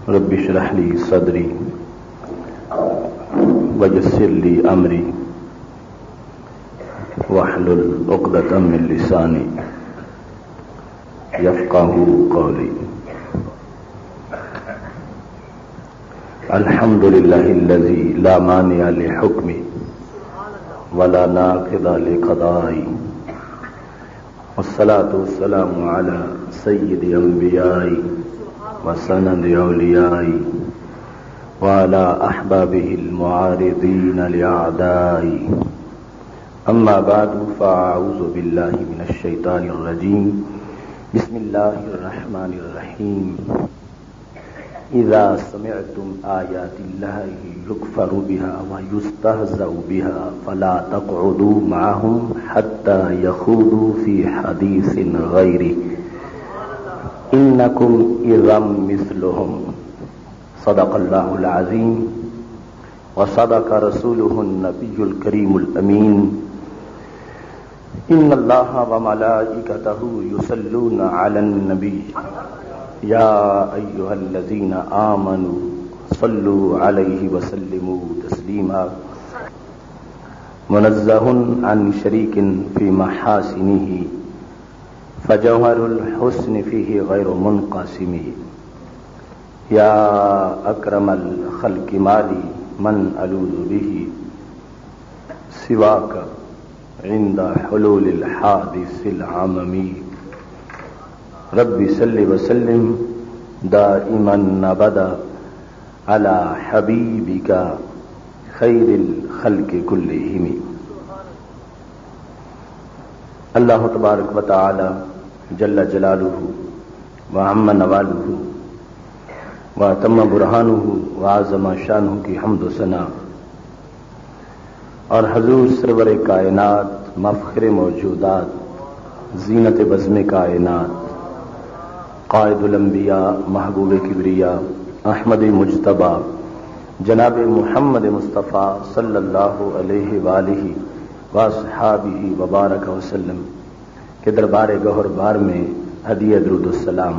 رب اشرح لي صدري ويسر لي امري واحلل عقدة من لساني يفقهوا قولي. الحمد لله الذي لا مانع لحكمه ولا ناقض لقضائه، والصلاة والسلام على سيد انبيائي وسند اولیائی وعلى احبابه المعارضین لأعدائی. اما بعد فاعوذ باللہ من الشیطان الرجیم. بسم اللہ الرحمن الرحیم. اذا سمعتم آیات اللہ یکفر بها ویستہزأ بها فلا تقعدوا معهم حتى يخوضوا في حدیث غیرہ انکم اذا مثلهم. صدق اللہ العظیم وصدق رسولہ النبی الکریم الامین. ان اللہ وملائکتہ یصلون علی النبی یا ایھا الذین آمنوا صلوا علیہ وسلموا تسلیما. منزہ عن شریک فی محاسنہ فجوہر الحسن فیہ غیر منقسم. یا اکرم الخلق مالی من الوذ به سواک عند حلول الحادث العممی. رب صل وسلم دائما ابدا علی حبیبک خیر الخلق کلہم. اللہ تبارک و تعالی جل جلالہ وعم نوالہ واتم برہانہ وعظم شانہ کی حمد و ثنا اور حضور سرور کائنات مفخر موجودات زینت بزم کائنات قائد الانبیاء محبوب کبریا احمد مجتبی جناب محمد مصطفیٰ صلی اللہ علیہ وآلہ واصحابہ وبارک وسلم کے دربار گوہر بار میں ہدیہ درود السلام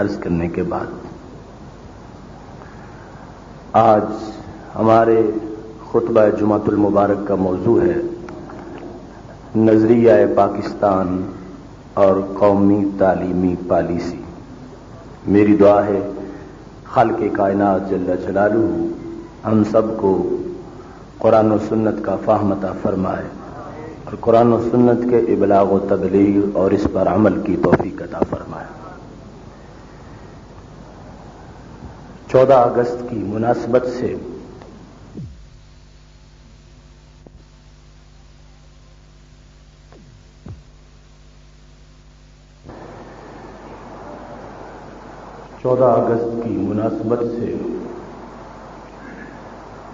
عرض کرنے کے بعد آج ہمارے خطبہ جمعۃ المبارک کا موضوع ہے نظریہ پاکستان اور قومی تعلیمی پالیسی. میری دعا ہے خالق کائنات جل جلالہ ہم سب کو قرآن و سنت کا فہم عطا فرمائے اور قرآن و سنت کے ابلاغ و تبلیغ اور اس پر عمل کی توفیق عطا فرمائے. 14 اگست کی مناسبت سے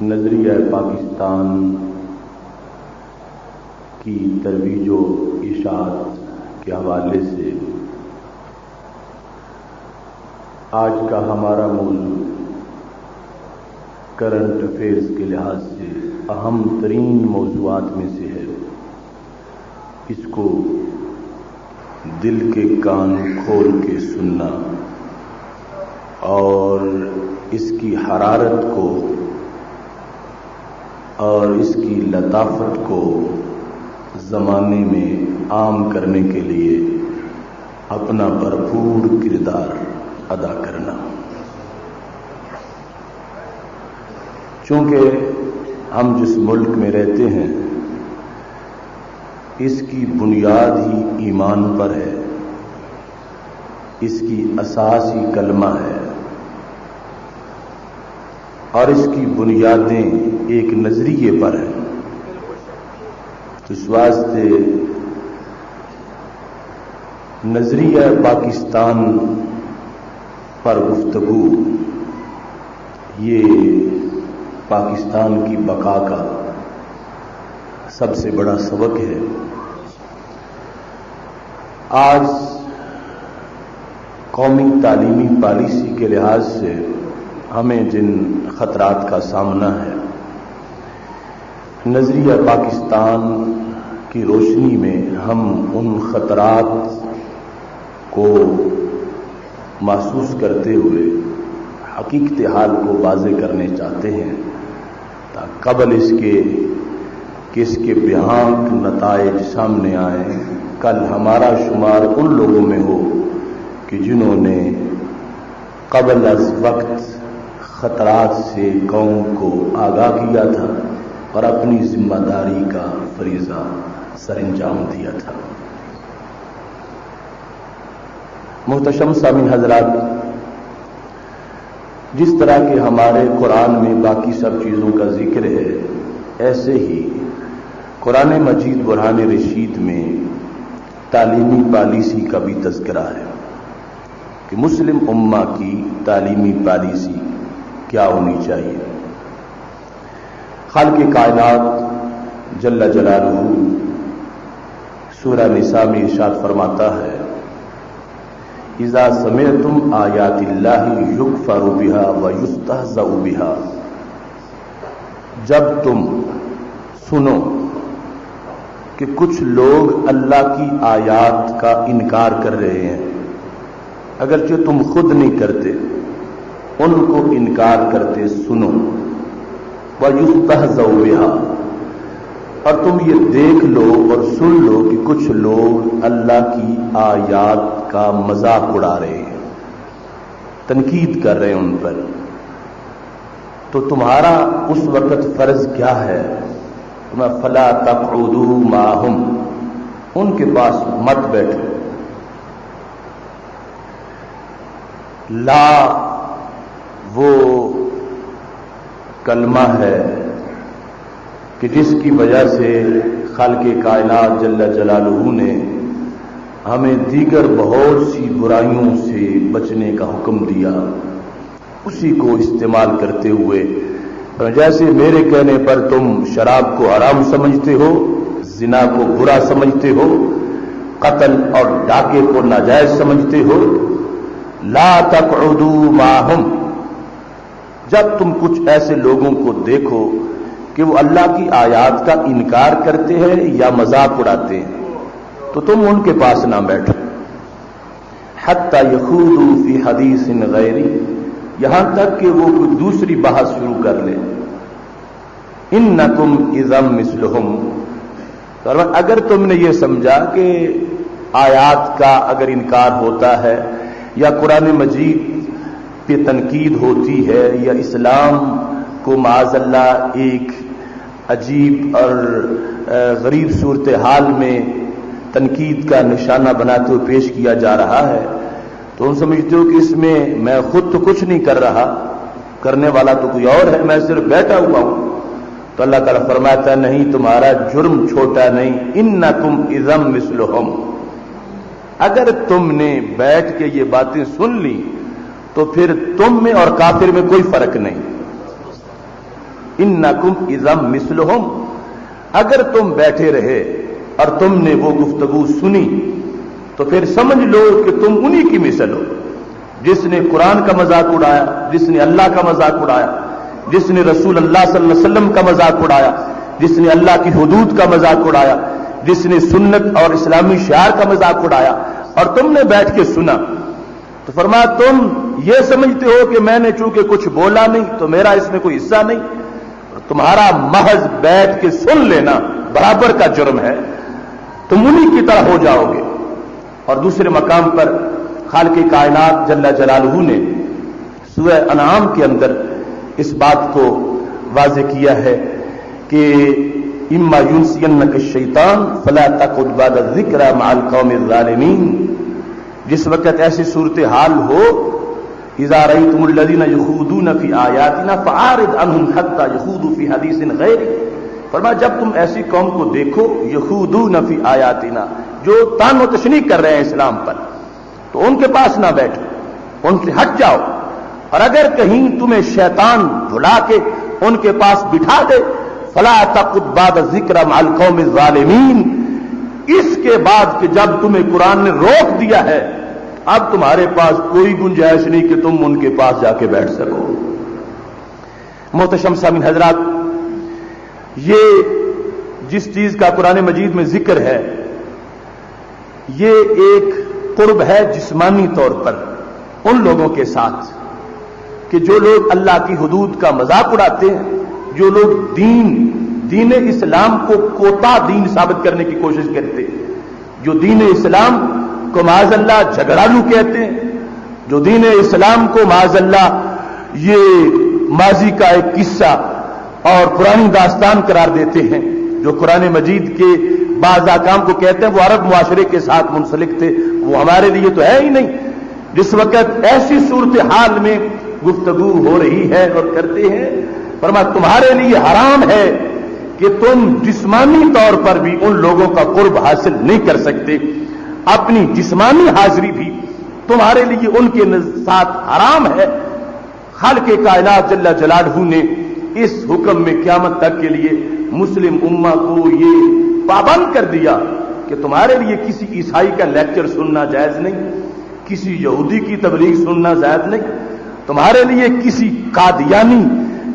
نظریہ پاکستان کی ترویج و اشاعت کے حوالے سے آج کا ہمارا موضوع کرنٹ افیئرز کے لحاظ سے اہم ترین موضوعات میں سے ہے. اس کو دل کے کان کھول کے سننا اور اس کی حرارت کو اور اس کی لطافت کو زمانے میں عام کرنے کے لیے اپنا بھرپور کردار ادا کرنا. چونکہ ہم جس ملک میں رہتے ہیں اس کی بنیاد ہی ایمان پر ہے، اس کی اساسی کلمہ ہے اور اس کی بنیادیں ایک نظریے پر ہیں. تو اس واسطے نظریہ پاکستان پر گفتگو یہ پاکستان کی بقا کا سب سے بڑا سبق ہے. آج قومی تعلیمی پالیسی کے لحاظ سے ہمیں جن خطرات کا سامنا ہے نظریہ پاکستان کی روشنی میں ہم ان خطرات کو محسوس کرتے ہوئے حقیقت حال کو واضح کرنے چاہتے ہیں قبل اس کے کہ اس کے بھیانک نتائج سامنے آئیں، کل ہمارا شمار ان لوگوں میں ہو کہ جنہوں نے قبل از وقت خطرات سے قوم کو آگاہ کیا تھا اور اپنی ذمہ داری کا فریضہ سر انجام دیا تھا۔ محتشم سامعین حضرات، جس طرح کہ ہمارے قرآن میں باقی سب چیزوں کا ذکر ہے، ایسے ہی قرآن مجید برہان رشید میں تعلیمی پالیسی کا بھی تذکرہ ہے کہ مسلم امہ کی تعلیمی پالیسی کیا ہونی چاہیے۔ خالق کائنات جل جلالہ سورہ نساء میں ارشاد فرماتا ہے، اذا سمعتم آیات اللہ یکفر بها ویستہزأ بها، جب تم سنو کہ کچھ لوگ اللہ کی آیات کا انکار کر رہے ہیں، اگرچہ تم خود نہیں کرتے، ان کو انکار کرتے سنو، وَيُسْتَهْزَوْا بِهَا، اور تم یہ دیکھ لو اور سن لو کہ کچھ لوگ اللہ کی آیات کا مذاق اڑا رہے ہیں، تنقید کر رہے ہیں ان پر، تو تمہارا اس وقت فرض کیا ہے؟ تمہیں فَلَا تَقْعُدُوا مَعَهُمْ، ان کے پاس مت بیٹھو۔ لا وہ کلمہ ہے کہ جس کی وجہ سے خالق کائنات جل جلالہ نے ہمیں دیگر بہت سی برائیوں سے بچنے کا حکم دیا، اسی کو استعمال کرتے ہوئے جیسے میرے کہنے پر تم شراب کو حرام سمجھتے ہو، زنا کو برا سمجھتے ہو، قتل اور ڈاکے کو ناجائز سمجھتے ہو، لا تقعدوا معہم، جب تم کچھ ایسے لوگوں کو دیکھو کہ وہ اللہ کی آیات کا انکار کرتے ہیں یا مذاق اڑاتے ہیں تو تم ان کے پاس نہ بیٹھو، حتی یخوضوا فی حدیث غیری، یہاں تک کہ وہ کوئی دوسری بحث شروع کر لیں۔ انکم اذا مثلہم، اگر تم نے یہ سمجھا کہ آیات کا اگر انکار ہوتا ہے یا قرآن مجید پہ تنقید ہوتی ہے یا اسلام کو معاذ اللہ ایک عجیب اور غریب صورتحال میں تنقید کا نشانہ بناتے ہوئے پیش کیا جا رہا ہے، تو ہم سمجھتے ہو کہ اس میں میں خود تو کچھ نہیں کر رہا، کرنے والا تو کوئی اور ہے، میں صرف بیٹھا ہوا ہوں۔ تو اللہ تعالیٰ فرماتا ہے نہیں، تمہارا جرم چھوٹا نہیں، انکم اذا مثلہم، اگر تم نے بیٹھ کے یہ باتیں سن لی تو پھر تم میں اور کافر میں کوئی فرق نہیں۔ انکم اذا مثلہم، اگر تم بیٹھے رہے اور تم نے وہ گفتگو سنی تو پھر سمجھ لو کہ تم انہی کی مثل ہو، جس نے قرآن کا مذاق اڑایا، جس نے اللہ کا مذاق اڑایا، جس نے رسول اللہ صلی اللہ علیہ وسلم کا مذاق اڑایا، جس نے اللہ کی حدود کا مذاق اڑایا، جس نے سنت اور اسلامی شعار کا مذاق اڑایا، اور تم نے بیٹھ کے سنا تو فرمایا تم یہ سمجھتے ہو کہ میں نے چونکہ کچھ بولا نہیں تو میرا اس میں کوئی حصہ نہیں، تمہارا محض بیٹھ کے سن لینا برابر کا جرم ہے، تم انہی کی طرح ہو جاؤ گے۔ اور دوسرے مقام پر خالق کائنات جل جلالہ نے سورہ انعام کے اندر اس بات کو واضح کیا ہے کہ اما ینسینک الشیطان فلا تقعد بعد الذکر مع القوم الظالمین، جس وقت ایسی صورتحال ہو اذا رأیتم الذین یخوضون فی آیاتنا فاعرض عنہم حتی یخوضوا فی حدیث غیرہ، فرمایا جب تم ایسی قوم کو دیکھو یخوضون فی آیاتنا، جو طعن و تشنیع کر رہے ہیں اسلام پر، تو ان کے پاس نہ بیٹھو، ان سے ہٹ جاؤ، اور اگر کہیں تمہیں شیطان بھلا کے ان کے پاس بٹھا دے فلا تقعد بعد الذکر مع القوم الظالمین، اس کے بعد کہ جب تمہیں قرآن نے روک دیا ہے اب تمہارے پاس کوئی گنجائش نہیں کہ تم ان کے پاس جا کے بیٹھ سکو۔ محتشم سامعین حضرات، یہ جس چیز کا قرآن مجید میں ذکر ہے یہ ایک قرب ہے جسمانی طور پر ان لوگوں کے ساتھ کہ جو لوگ اللہ کی حدود کا مذاق اڑاتے ہیں، جو لوگ دین اسلام کو کوتا دین ثابت کرنے کی کوشش کرتے ہیں، جو دین اسلام کو معاذ اللہ جھگڑالو کہتے ہیں، جو دین اسلام کو معاذ اللہ یہ ماضی کا ایک قصہ اور پرانی داستان قرار دیتے ہیں، جو قرآن مجید کے بعض احکام کو کہتے ہیں وہ عرب معاشرے کے ساتھ منسلک تھے، وہ ہمارے لیے تو ہے ہی نہیں۔ جس وقت ایسی صورتحال میں گفتگو ہو رہی ہے اور کرتے ہیں، فرمایا تمہارے لیے حرام ہے کہ تم جسمانی طور پر بھی ان لوگوں کا قرب حاصل نہیں کر سکتے، اپنی جسمانی حاضری بھی تمہارے لیے ان کے ساتھ حرام ہے۔ خالق کائنات جل جلالہ نے اس حکم میں قیامت تک کے لیے مسلم امہ کو یہ پابند کر دیا کہ تمہارے لیے کسی عیسائی کا لیکچر سننا جائز نہیں، کسی یہودی کی تبلیغ سننا جائز نہیں، تمہارے لیے کسی قادیانی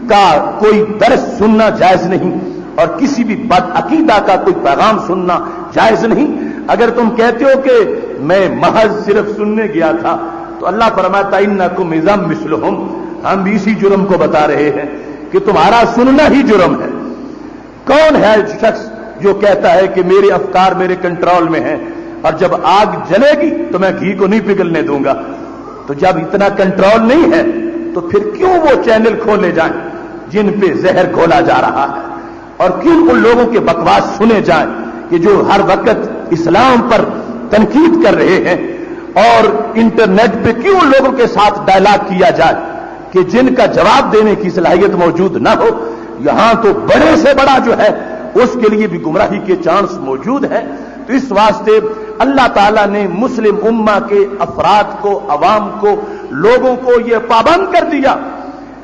کا کوئی درس سننا جائز نہیں، اور کسی بھی بد عقیدہ کا کوئی پیغام سننا جائز نہیں۔ اگر تم کہتے ہو کہ میں محض صرف سننے گیا تھا تو اللہ فرماتا انکم اذا مثلہم، ہم بھی اسی جرم کو بتا رہے ہیں کہ تمہارا سننا ہی جرم ہے۔ کون ہے شخص جو کہتا ہے کہ میرے افکار میرے کنٹرول میں ہیں اور جب آگ جلے گی تو میں گھی کو نہیں پگھلنے دوں گا؟ تو جب اتنا کنٹرول نہیں ہے تو پھر کیوں وہ چینل کھولے جائیں جن پہ زہر گھولا جا رہا ہے، اور کیوں ان لوگوں کے بکواس سنے جائیں کہ جو ہر وقت اسلام پر تنقید کر رہے ہیں، اور انٹرنیٹ پہ کیوں ان لوگوں کے ساتھ ڈائلاگ کیا جائے کہ جن کا جواب دینے کی صلاحیت موجود نہ ہو؟ یہاں تو بڑے سے بڑا جو ہے اس کے لیے بھی گمراہی کے چانس موجود ہے۔ تو اس واسطے اللہ تعالیٰ نے مسلم امہ کے افراد کو، عوام کو، لوگوں کو یہ پابند کر دیا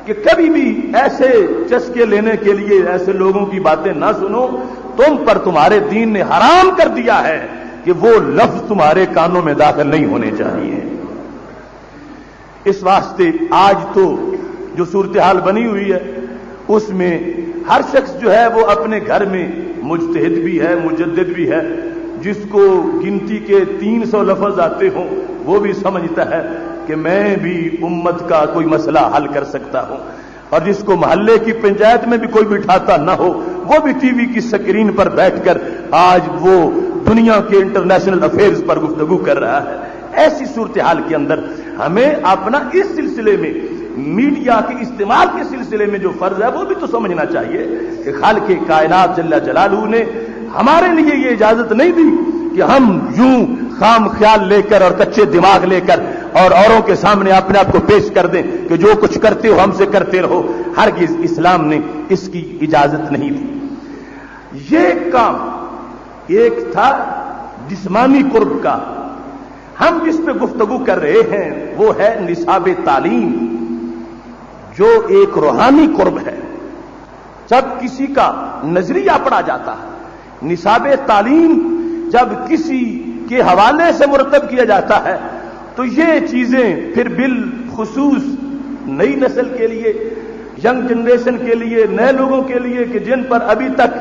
کہ کبھی بھی ایسے چسکے لینے کے لیے ایسے لوگوں کی باتیں نہ سنو، تم پر تمہارے دین نے حرام کر دیا ہے کہ وہ لفظ تمہارے کانوں میں داخل نہیں ہونے چاہیے۔ اس واسطے آج تو جو صورتحال بنی ہوئی ہے اس میں ہر شخص جو ہے وہ اپنے گھر میں مجتہد بھی ہے، مجدد بھی ہے، جس کو گنتی کے 300 لفظ آتے ہوں وہ بھی سمجھتا ہے کہ میں بھی امت کا کوئی مسئلہ حل کر سکتا ہوں، اور جس کو محلے کی پنچایت میں بھی کوئی بٹھاتا نہ ہو وہ بھی ٹی وی کی سکرین پر بیٹھ کر آج وہ دنیا کے انٹرنیشنل افیئرز پر گفتگو کر رہا ہے۔ ایسی صورتحال کے اندر ہمیں اپنا اس سلسلے میں میڈیا کے استعمال کے سلسلے میں جو فرض ہے وہ بھی تو سمجھنا چاہیے کہ خالق کائنات جل جلالہ نے ہمارے لیے یہ اجازت نہیں دی کہ ہم یوں خام خیال لے کر اور کچے دماغ لے کر اور اوروں کے سامنے اپنے آپ کو پیش کر دیں کہ جو کچھ کرتے ہو ہم سے کرتے رہو۔ ہرگز اسلام نے اس کی اجازت نہیں دی۔ یہ کام ایک تھا جسمانی قرب کا، ہم جس پہ گفتگو کر رہے ہیں وہ ہے نصاب تعلیم، جو ایک روحانی قرب ہے۔ جب کسی کا نظریہ پڑھا جاتا ہے، نصاب تعلیم جب کسی کے حوالے سے مرتب کیا جاتا ہے تو یہ چیزیں پھر بالخصوص نئی نسل کے لیے، ینگ جنریشن کے لیے، نئے لوگوں کے لیے کہ جن پر ابھی تک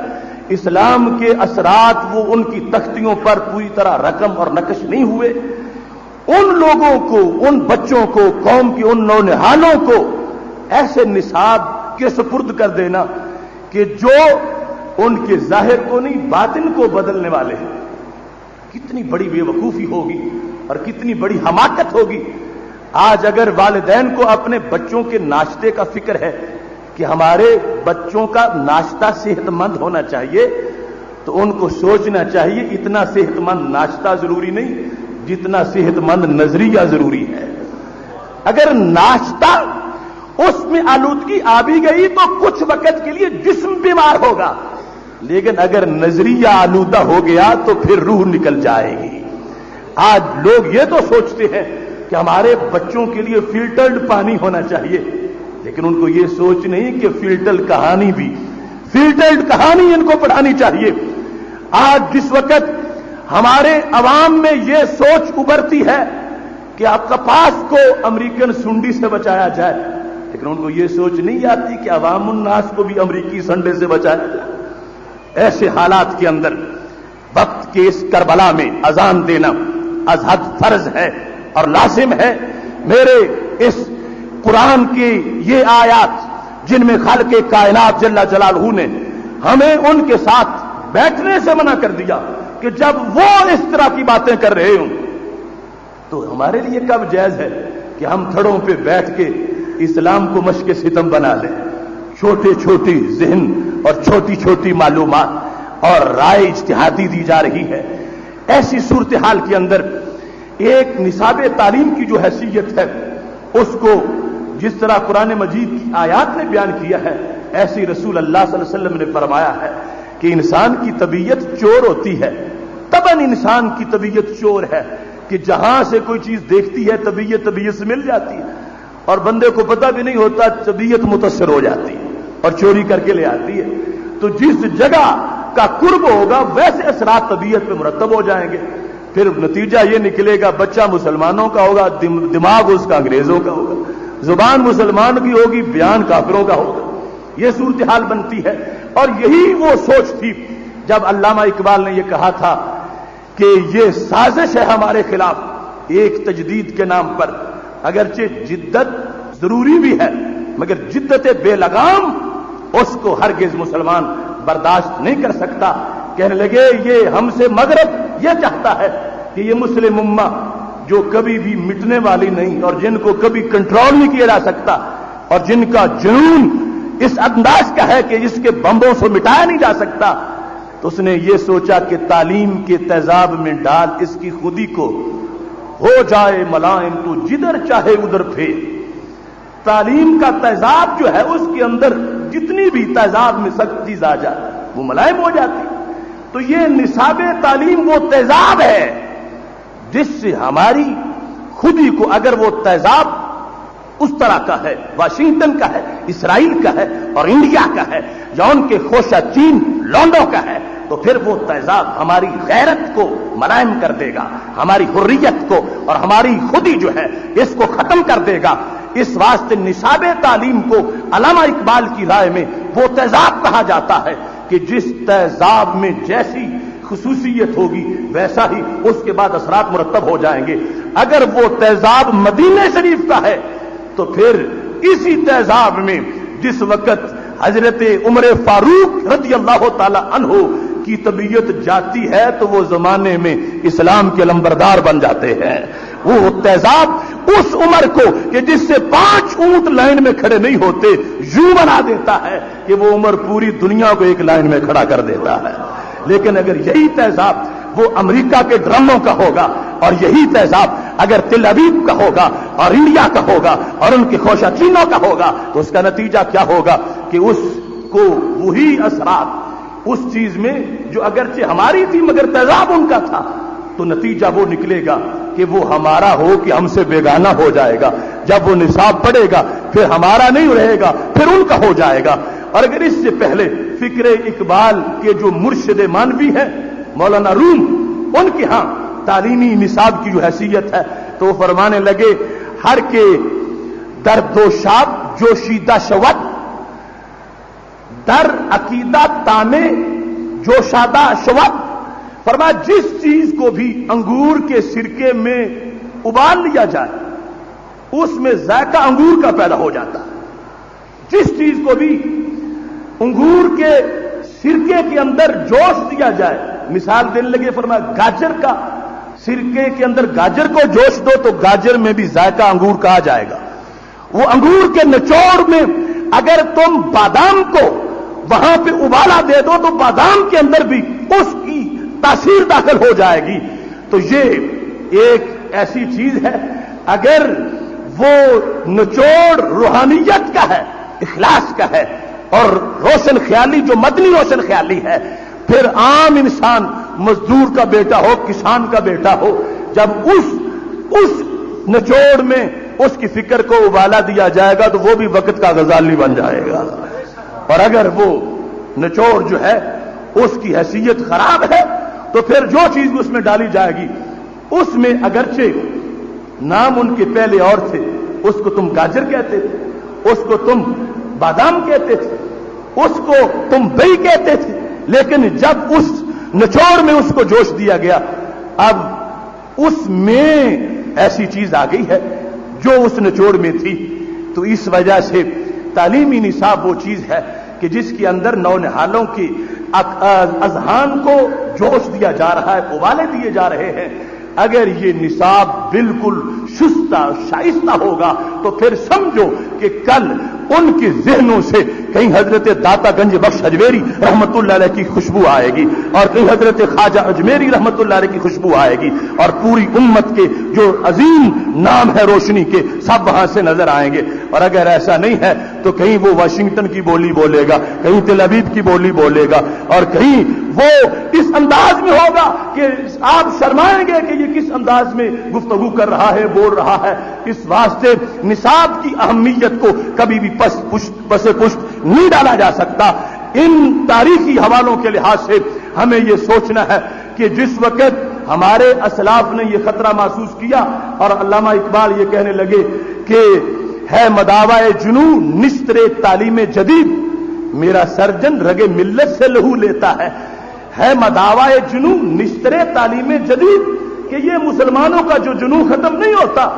اسلام کے اثرات وہ ان کی تختیوں پر پوری طرح رقم اور نقش نہیں ہوئے، ان لوگوں کو، ان بچوں کو، قوم کی ان نونہالوں کو ایسے نصاب کے سپرد کر دینا کہ جو ان کے ظاہر کو نہیں باطن کو بدلنے والے ہیں۔ کتنی بڑی بے وقوفی ہوگی اور کتنی بڑی حماقت ہوگی۔ آج اگر والدین کو اپنے بچوں کے ناشتے کا فکر ہے کہ ہمارے بچوں کا ناشتہ صحت مند ہونا چاہیے، تو ان کو سوچنا چاہیے اتنا صحت مند ناشتہ ضروری نہیں جتنا صحت مند نظریہ ضروری ہے۔ اگر ناشتہ اس میں آلودگی آ بھی گئی تو کچھ وقت کے لیے جسم بیمار ہوگا، لیکن اگر نظریہ آلودہ ہو گیا تو پھر روح نکل جائے گی۔ آج لوگ یہ تو سوچتے ہیں کہ ہمارے بچوں کے لیے فلٹرڈ پانی ہونا چاہیے، لیکن ان کو یہ سوچ نہیں کہ فلٹرڈ کہانی ان کو پڑھانی چاہیے۔ آج جس وقت ہمارے عوام میں یہ سوچ ابھرتی ہے کہ آپ کپاس کو امریکن سنڈی سے بچایا جائے، لیکن ان کو یہ سوچ نہیں آتی کہ عوام الناس کو بھی امریکی سنڈے سے بچایا جائے۔ ایسے حالات کے اندر وقت کے اس کربلا میں اذان دینا از حد فرض ہے اور لازم ہے۔ میرے اس قرآن کی یہ آیات جن میں خالق کائنات جل جلالہ نے ہمیں ان کے ساتھ بیٹھنے سے منع کر دیا کہ جب وہ اس طرح کی باتیں کر رہے ہوں تو ہمارے لیے کب جائز ہے کہ ہم تھڑوں پہ بیٹھ کے اسلام کو مشق ستم بنا لیں؟ چھوٹی چھوٹی ذہن اور چھوٹی چھوٹی معلومات اور رائے اجتہادی دی جا رہی ہے. ایسی صورتحال کے اندر ایک نصاب تعلیم کی جو حیثیت ہے اس کو جس طرح قرآن مجید کی آیات نے بیان کیا ہے ایسی رسول اللہ صلی اللہ علیہ وسلم نے فرمایا ہے کہ انسان کی طبیعت چور ہوتی ہے. طبعاً انسان کی طبیعت چور ہے کہ جہاں سے کوئی چیز دیکھتی ہے طبیعت سے مل جاتی ہے اور بندے کو پتہ بھی نہیں ہوتا طبیعت متاثر ہو جاتی ہے اور چوری کر کے لے آتی ہے. تو جس جگہ کا قرب ہوگا ویسے اثرات طبیعت پہ مرتب ہو جائیں گے. پھر نتیجہ یہ نکلے گا بچہ مسلمانوں کا ہوگا، دماغ اس کا انگریزوں کا ہوگا، زبان مسلمان کی ہوگی، بیان کافروں کا ہوگا. یہ صورتحال بنتی ہے. اور یہی وہ سوچ تھی جب علامہ اقبال نے یہ کہا تھا کہ یہ سازش ہے ہمارے خلاف ایک تجدید کے نام پر، اگرچہ جدت ضروری بھی ہے مگر جدت بے لگام اس کو ہرگز مسلمان برداشت نہیں کر سکتا. کہنے لگے یہ ہم سے مغرب یہ چاہتا ہے کہ یہ مسلم امہ جو کبھی بھی مٹنے والی نہیں اور جن کو کبھی کنٹرول نہیں کیا جا سکتا اور جن کا جنون اس انداز کا ہے کہ اس کے بمبوں سے مٹایا نہیں جا سکتا، تو اس نے یہ سوچا کہ تعلیم کے تیزاب میں ڈال اس کی خودی کو، ہو جائے ملائم تو جدھر چاہے ادھر پھیر. تعلیم کا تیزاب جو ہے اس کے اندر جتنی بھی تیزاب میں سخت چیز آ جائے وہ ملائم ہو جاتی. تو یہ نصاب تعلیم وہ تیزاب ہے جس سے ہماری خودی کو، اگر وہ تیزاب اس طرح کا ہے، واشنگٹن کا ہے، اسرائیل کا ہے اور انڈیا کا ہے یا ان کے خوشہ چین لونڈوں کا ہے، تو پھر وہ تیزاب ہماری غیرت کو ملائم کر دے گا، ہماری حریت کو اور ہماری خودی جو ہے اس کو ختم کر دے گا. اس واسطے نصاب تعلیم کو علامہ اقبال کی رائے میں وہ تیزاب کہا جاتا ہے کہ جس تیزاب میں جیسی خصوصیت ہوگی ویسا ہی اس کے بعد اثرات مرتب ہو جائیں گے. اگر وہ تیزاب مدینہ شریف کا ہے تو پھر اسی تیزاب میں جس وقت حضرت عمر فاروق رضی اللہ تعالی عنہ کی طبیعت جاتی ہے تو وہ زمانے میں اسلام کے لمبردار بن جاتے ہیں. وہ تیزاب اس عمر کو کہ جس سے 5 اونٹ لائن میں کھڑے نہیں ہوتے یوں بنا دیتا ہے کہ وہ عمر پوری دنیا کو ایک لائن میں کھڑا کر دیتا ہے. لیکن اگر یہی تیزاب وہ امریکہ کے ڈرموں کا ہوگا اور یہی تیزاب اگر تل ابیب کا ہوگا اور انڈیا کا ہوگا اور ان کے خوشہ چینوں کا ہوگا تو اس کا نتیجہ کیا ہوگا کہ اس کو وہی اثرات اس چیز میں جو اگرچہ ہماری تھی مگر تیزاب ان کا تھا، تو نتیجہ وہ نکلے گا کہ وہ ہمارا ہو کہ ہم سے بیگانہ ہو جائے گا. جب وہ نصاب پڑے گا پھر ہمارا نہیں رہے گا، پھر ان کا ہو جائے گا. اور اگر اس سے پہلے فکر اقبال کے جو مرشد مانوی ہیں مولانا روم، ان کے ہاں تعلیمی نصاب کی جو حیثیت ہے تو وہ فرمانے لگے ہر کے در دو شاب جوشیدہ شود در عقیدہ تانے جوشادہ شود. فرمایا جس چیز کو بھی انگور کے سرکے میں ابال لیا جائے اس میں ذائقہ انگور کا پیدا ہو جاتا ہے. جس چیز کو بھی انگور کے سرکے کے اندر جوش دیا جائے، مثال دینے لگے فرمایا گاجر کا سرکے کے اندر گاجر کو جوش دو تو گاجر میں بھی ذائقہ انگور کا آ جائے گا. وہ انگور کے نچوڑ میں اگر تم بادام کو وہاں پہ ابالا دے دو تو بادام کے اندر بھی اس کی تاثیر داخل ہو جائے گی. تو یہ ایک ایسی چیز ہے اگر وہ نچوڑ روحانیت کا ہے، اخلاص کا ہے اور روشن خیالی جو مدنی روشن خیالی ہے، پھر عام انسان مزدور کا بیٹا ہو، کسان کا بیٹا ہو، جب اس نچوڑ میں اس کی فکر کو ابالا دیا جائے گا تو وہ بھی وقت کا غزالی بن جائے گا. اور اگر وہ نچوڑ جو ہے اس کی حیثیت خراب ہے تو پھر جو چیز اس میں ڈالی جائے گی اس میں اگرچہ نام ان کے پہلے اور تھے، اس کو تم گاجر کہتے تھے، اس کو تم بادام کہتے تھے، اس کو تم بئی کہتے تھے، لیکن جب اس نچوڑ میں اس کو جوش دیا گیا اب اس میں ایسی چیز آ گئی ہے جو اس نچوڑ میں تھی تو اس وجہ سے تعلیمی نصاب وہ چیز ہے کہ جس کے اندر نونہالوں کی اذہان کو جوش دیا جا رہا ہے، ابالے دیے جا رہے ہیں۔ اگر یہ نصاب بالکل شستہ شائستہ ہوگا تو پھر سمجھو کہ کل ان کے ذہنوں سے کہیں حضرت داتا گنج بخش اجمیری رحمت اللہ علیہ کی خوشبو آئے گی، اور کہیں حضرت خواجہ اجمیری رحمت اللہ علیہ کی خوشبو آئے گی، اور پوری امت کے جو عظیم نام ہے روشنی کے سب وہاں سے نظر آئیں گے۔ اور اگر ایسا نہیں ہے تو کہیں وہ واشنگٹن کی بولی بولے گا، کہیں تل ابیب کی بولی بولے گا، اور کہیں وہ اس انداز میں ہوگا کہ آپ شرمائیں گے کہ یہ کس انداز میں گفتگو کر رہا ہے، بول رہا ہے۔ اس واسطے نصاب کی اہمیت کو کبھی بھی پس پشت نہیں ڈالا جا سکتا۔ ان تاریخی حوالوں کے لحاظ سے ہمیں یہ سوچنا ہے کہ جس وقت ہمارے اسلاف نے یہ خطرہ محسوس کیا، اور علامہ اقبال یہ کہنے لگے کہ ہے مداوائے جنوں نشتر تعلیم جدید، میرا سرجن رگے ملت سے لہو لیتا ہے مداوائے جنوں نشتر تعلیم جدید، کہ یہ مسلمانوں کا جو جنوں ختم نہیں ہوتا،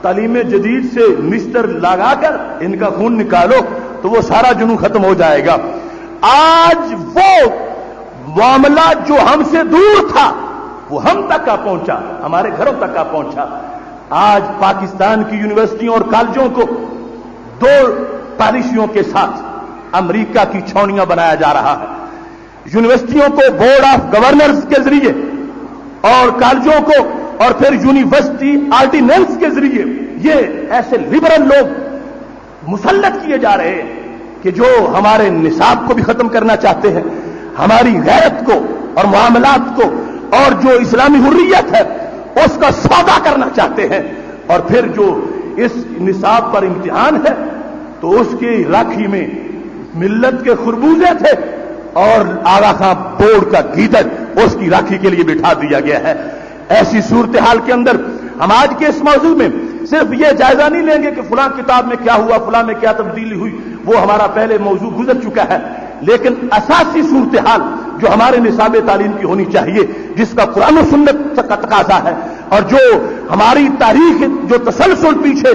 تعلیم جدید سے نشتر لگا کر ان کا خون نکالو تو وہ سارا جنوں ختم ہو جائے گا۔ آج وہ معاملہ جو ہم سے دور تھا وہ ہم تک آ پہنچا، ہمارے گھروں تک آ پہنچا۔ آج پاکستان کی یونیورسٹیوں اور کالجوں کو دو پالیسیوں کے ساتھ امریکہ کی چھاؤنیاں بنایا جا رہا ہے۔ یونیورسٹیوں کو بورڈ آف گورنرز کے ذریعے اور کالجوں کو اور پھر یونیورسٹی آرڈیننس کے ذریعے یہ ایسے لبرل لوگ مسلط کیے جا رہے ہیں کہ جو ہمارے نصاب کو بھی ختم کرنا چاہتے ہیں، ہماری غیرت کو اور معاملات کو اور جو اسلامی حریت ہے اس کا سودا کرنا چاہتے ہیں۔ اور پھر جو اس نصاب پر امتحان ہے تو اس کی راکھی میں ملت کے خربوزے تھے اور آغا خان بورڈ کا گیدڑ اس کی راکھی کے لیے بٹھا دیا گیا ہے۔ ایسی صورتحال کے اندر ہم آج کے اس موضوع میں صرف یہ جائزہ نہیں لیں گے کہ فلاں کتاب میں کیا ہوا، فلاں میں کیا تبدیلی ہوئی، وہ ہمارا پہلے موضوع گزر چکا ہے، لیکن اساسی صورتحال جو ہمارے نصاب تعلیم کی ہونی چاہیے، جس کا قرآن و سنت کا تقاضا ہے، اور جو ہماری تاریخ جو تسلسل پیچھے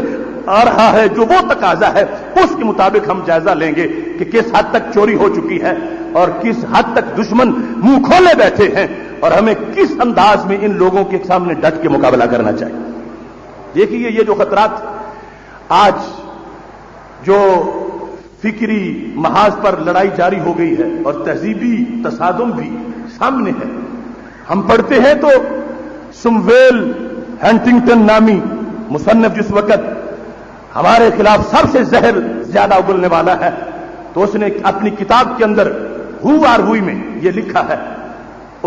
آ رہا ہے جو وہ تقاضا ہے، اس کے مطابق ہم جائزہ لیں گے کہ کس حد تک چوری ہو چکی ہے اور کس حد تک دشمن منہ کھولے بیٹھے ہیں، اور ہمیں کس انداز میں ان لوگوں کے سامنے ڈٹ کے مقابلہ کرنا چاہیے۔ دیکھیے یہ جو خطرات آج جو فکری محاذ پر لڑائی جاری ہو گئی ہے اور تہذیبی تصادم بھی سامنے ہے، ہم پڑھتے ہیں تو سمویل ہنٹنگٹن نامی مصنف جس وقت ہمارے خلاف سب سے زہر زیادہ اگلنے والا ہے، تو اس نے اپنی کتاب کے اندر ہو آر ہوئی میں یہ لکھا ہے،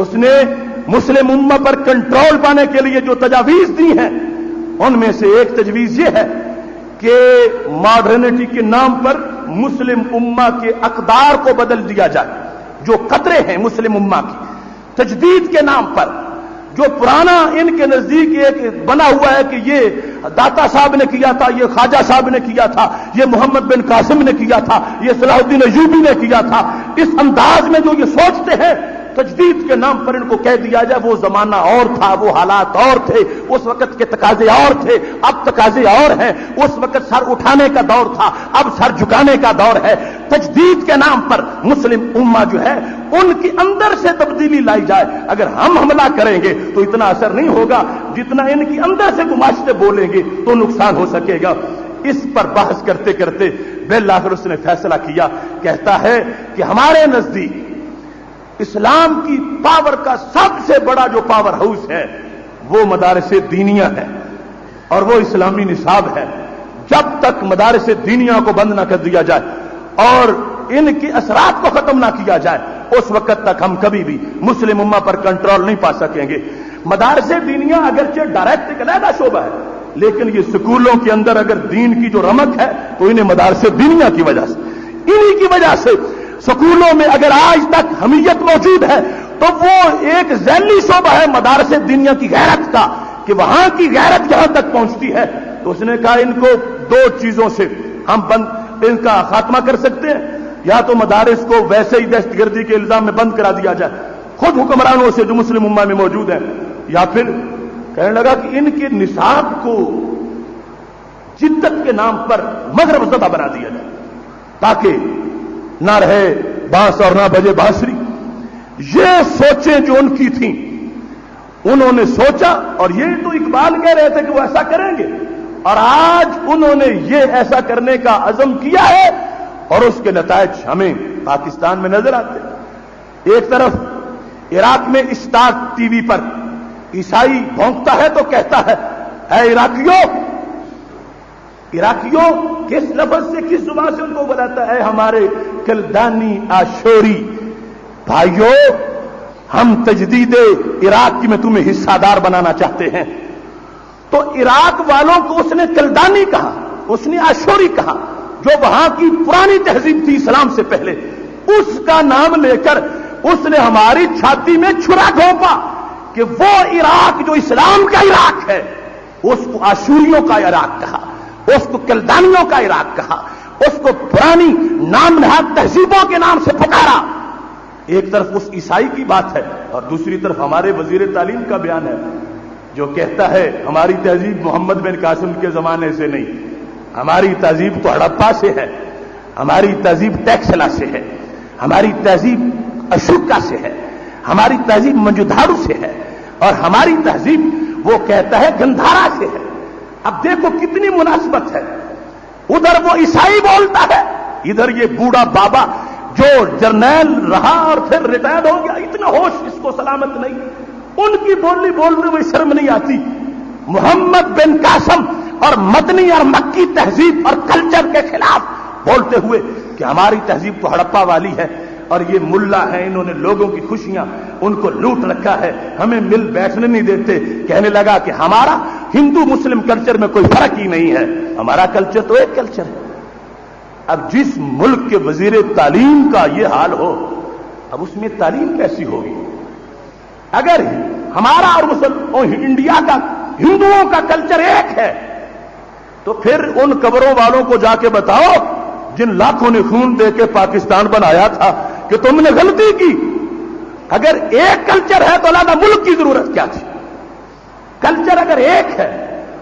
اس نے مسلم امہ پر کنٹرول پانے کے لیے جو تجاویز دی ہیں ان میں سے ایک تجویز یہ ہے کہ ماڈرنٹی کے نام پر مسلم امہ کے اقدار کو بدل دیا جائے، جو قطرے ہیں مسلم امہ کی تجدید کے نام پر، جو پرانا ان کے نزدیک ایک بنا ہوا ہے کہ یہ داتا صاحب نے کیا تھا، یہ خواجہ صاحب نے کیا تھا، یہ محمد بن قاسم نے کیا تھا، یہ صلاح الدین ایوبی نے کیا تھا، اس انداز میں جو یہ سوچتے ہیں تجدید کے نام پر ان کو کہہ دیا جائے وہ زمانہ اور تھا، وہ حالات اور تھے، اس وقت کے تقاضے اور تھے، اب تقاضے اور ہیں، اس وقت سر اٹھانے کا دور تھا، اب سر جھکانے کا دور ہے۔ تجدید کے نام پر مسلم امہ جو ہے ان کے اندر سے تبدیلی لائی جائے۔ اگر ہم حملہ کریں گے تو اتنا اثر نہیں ہوگا جتنا ان کی اندر سے گماشتے بولیں گے تو نقصان ہو سکے گا۔ اس پر بحث کرتے کرتے بالآخر اس نے فیصلہ کیا، کہتا ہے کہ ہمارے نزدیک اسلام کی پاور کا سب سے بڑا جو پاور ہاؤس ہے وہ مدارس دینیہ ہے اور وہ اسلامی نصاب ہے۔ جب تک مدارس دینیہ کو بند نہ کر دیا جائے اور ان کے اثرات کو ختم نہ کیا جائے اس وقت تک ہم کبھی بھی مسلم امہ پر کنٹرول نہیں پا سکیں گے۔ مدارس دینیہ اگرچہ ڈائریکٹ ایک علیحدہ شعبہ ہے، لیکن یہ سکولوں کے اندر اگر دین کی جو رمق ہے تو انہیں مدارس دینیہ کی وجہ سے، انہی کی وجہ سے سکولوں میں اگر آج تک حمیت موجود ہے تو وہ ایک ذیلی شعبہ ہے مدارس دینیہ کی غیرت کا، کہ وہاں کی غیرت جہاں تک پہنچتی ہے۔ تو اس نے کہا ان کو دو چیزوں سے ہم ان کا خاتمہ کر سکتے ہیں، یا تو مدارس کو ویسے ہی دہشت گردی کے الزام میں بند کرا دیا جائے خود حکمرانوں سے جو مسلم امہ میں موجود ہیں، یا پھر کہنے لگا کہ ان کے نصاب کو جدت کے نام پر مغرب زدہ بنا دیا جائے تاکہ نہ رہے بانس اور نہ بجے بانسری. یہ سوچیں جو ان کی تھیں انہوں نے سوچا, اور یہ تو اقبال کہہ رہے تھے کہ وہ ایسا کریں گے, اور آج انہوں نے یہ ایسا کرنے کا عزم کیا ہے اور اس کے نتائج ہمیں پاکستان میں نظر آتے ہیں. ایک طرف عراق میں اسٹار ٹی وی پر عیسائی بھونکتا ہے تو کہتا ہے اے عراقیوں کس لفظ سے کس زبان سے ان کو بلاتا ہے ہمارے کلدانی آشوری بھائیوں, ہم تجدید عراق کی میں تمہیں حصہ دار بنانا چاہتے ہیں. تو عراق والوں کو اس نے کلدانی کہا, اس نے آشوری کہا, جو وہاں کی پرانی تہذیب تھی اسلام سے پہلے, اس کا نام لے کر اس نے ہماری چھاتی میں چھرا گھونپا کہ وہ عراق جو اسلام کا عراق ہے اس کو آشوریوں کا عراق کہا, اس کو کلدانیوں کا عراق کہا, اس کو پرانی نام نہاد تہذیبوں کے نام سے پکارا. ایک طرف اس عیسائی کی بات ہے اور دوسری طرف ہمارے وزیر تعلیم کا بیان ہے جو کہتا ہے ہماری تہذیب محمد بن قاسم کے زمانے سے نہیں, ہماری تہذیب تو ہڑپا سے ہے, ہماری تہذیب ٹیکسلا سے ہے, ہماری تہذیب اشوکا سے ہے, ہماری تہذیب منجودھارو سے ہے, اور ہماری تہذیب وہ کہتا ہے گندھارا سے ہے. اب دیکھو کتنی مناسبت ہے, ادھر وہ عیسائی بولتا ہے, ادھر یہ بوڑھا بابا جو جرنیل رہا اور پھر ریٹائرڈ ہو گیا, اتنا ہوش اس کو سلامت نہیں, ان کی بولی بولنے میں شرم نہیں آتی. محمد بن قاسم اور مدنی اور مکی تہذیب اور کلچر کے خلاف بولتے ہوئے کہ ہماری تہذیب تو ہڑپا والی ہے اور یہ ملا ہے, انہوں نے لوگوں کی خوشیاں ان کو لوٹ رکھا ہے, ہمیں مل بیٹھنے نہیں دیتے. کہنے لگا کہ ہمارا ہندو مسلم کلچر میں کوئی فرق ہی نہیں ہے, ہمارا کلچر تو ایک کلچر ہے. اب جس ملک کے وزیر تعلیم کا یہ حال ہو, اب اس میں تعلیم کیسی ہوگی؟ اگر ہمارا اور انڈیا کا ہندوؤں کا کلچر ایک ہے تو پھر ان قبروں والوں کو جا کے بتاؤ جن لاکھوں نے خون دے کے پاکستان بنایا تھا کہ تم نے غلطی کی. اگر ایک کلچر ہے تو علیحدہ ملک کی ضرورت کیا تھی؟ کلچر اگر ایک ہے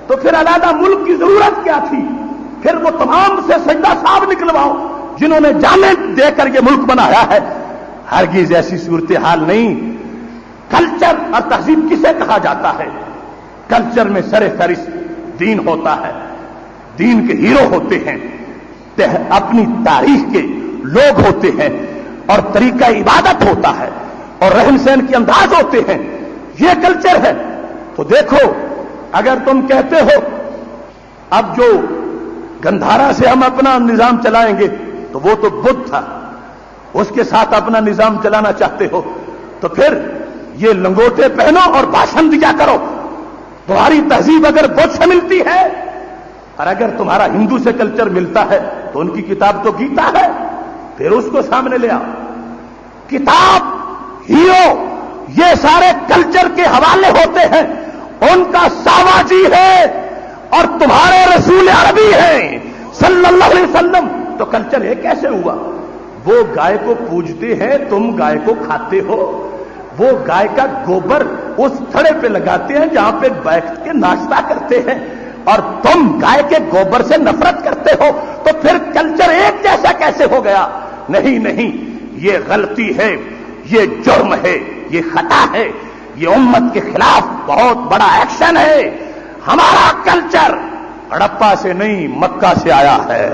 تو پھر علیحدہ ملک کی ضرورت کیا تھی؟ پھر وہ تمام سے سجدہ صاحب نکلواؤ جنہوں نے جانیں دے کر یہ ملک بنایا ہے. ہرگز ایسی صورتحال نہیں. کلچر اور تہذیب کسے کہا جاتا ہے؟ کلچر میں سر فہرست دین ہوتا ہے, دین کے ہیرو ہوتے ہیں, اپنی تاریخ کے لوگ ہوتے ہیں, اور طریقہ عبادت ہوتا ہے, اور رہن سہن کے انداز ہوتے ہیں. یہ کلچر ہے. تو دیکھو اگر تم کہتے ہو اب جو گندھارا سے ہم اپنا نظام چلائیں گے تو وہ تو بدھ تھا, اس کے ساتھ اپنا نظام چلانا چاہتے ہو تو پھر یہ لنگوٹے پہنو اور بھاشن دیا کرو. تمہاری تہذیب اگر بدھ سے ملتی ہے اور اگر تمہارا ہندو سے کلچر ملتا ہے تو ان کی کتاب تو گیتا ہے, پھر اس کو سامنے لے آؤ. کتاب, ہیرو, یہ سارے کلچر کے حوالے ہوتے ہیں. ان کا ساواجی ہے اور تمہارے رسول عربی ہیں صلی اللہ علیہ وسلم. تو کلچر یہ کیسے ہوا؟ وہ گائے کو پوجتے ہیں, تم گائے کو کھاتے ہو. وہ گائے کا گوبر اس تھڑے پہ لگاتے ہیں جہاں پہ بیٹھ کے ناشتہ کرتے ہیں, اور تم گائے کے گوبر سے نفرت کرتے ہو. تو پھر کلچر ایک جیسا کیسے ہو گیا؟ نہیں نہیں, یہ غلطی ہے, یہ جرم ہے, یہ خطا ہے, یہ امت کے خلاف بہت بڑا ایکشن ہے. ہمارا کلچر ہڑپا سے نہیں مکہ سے آیا ہے.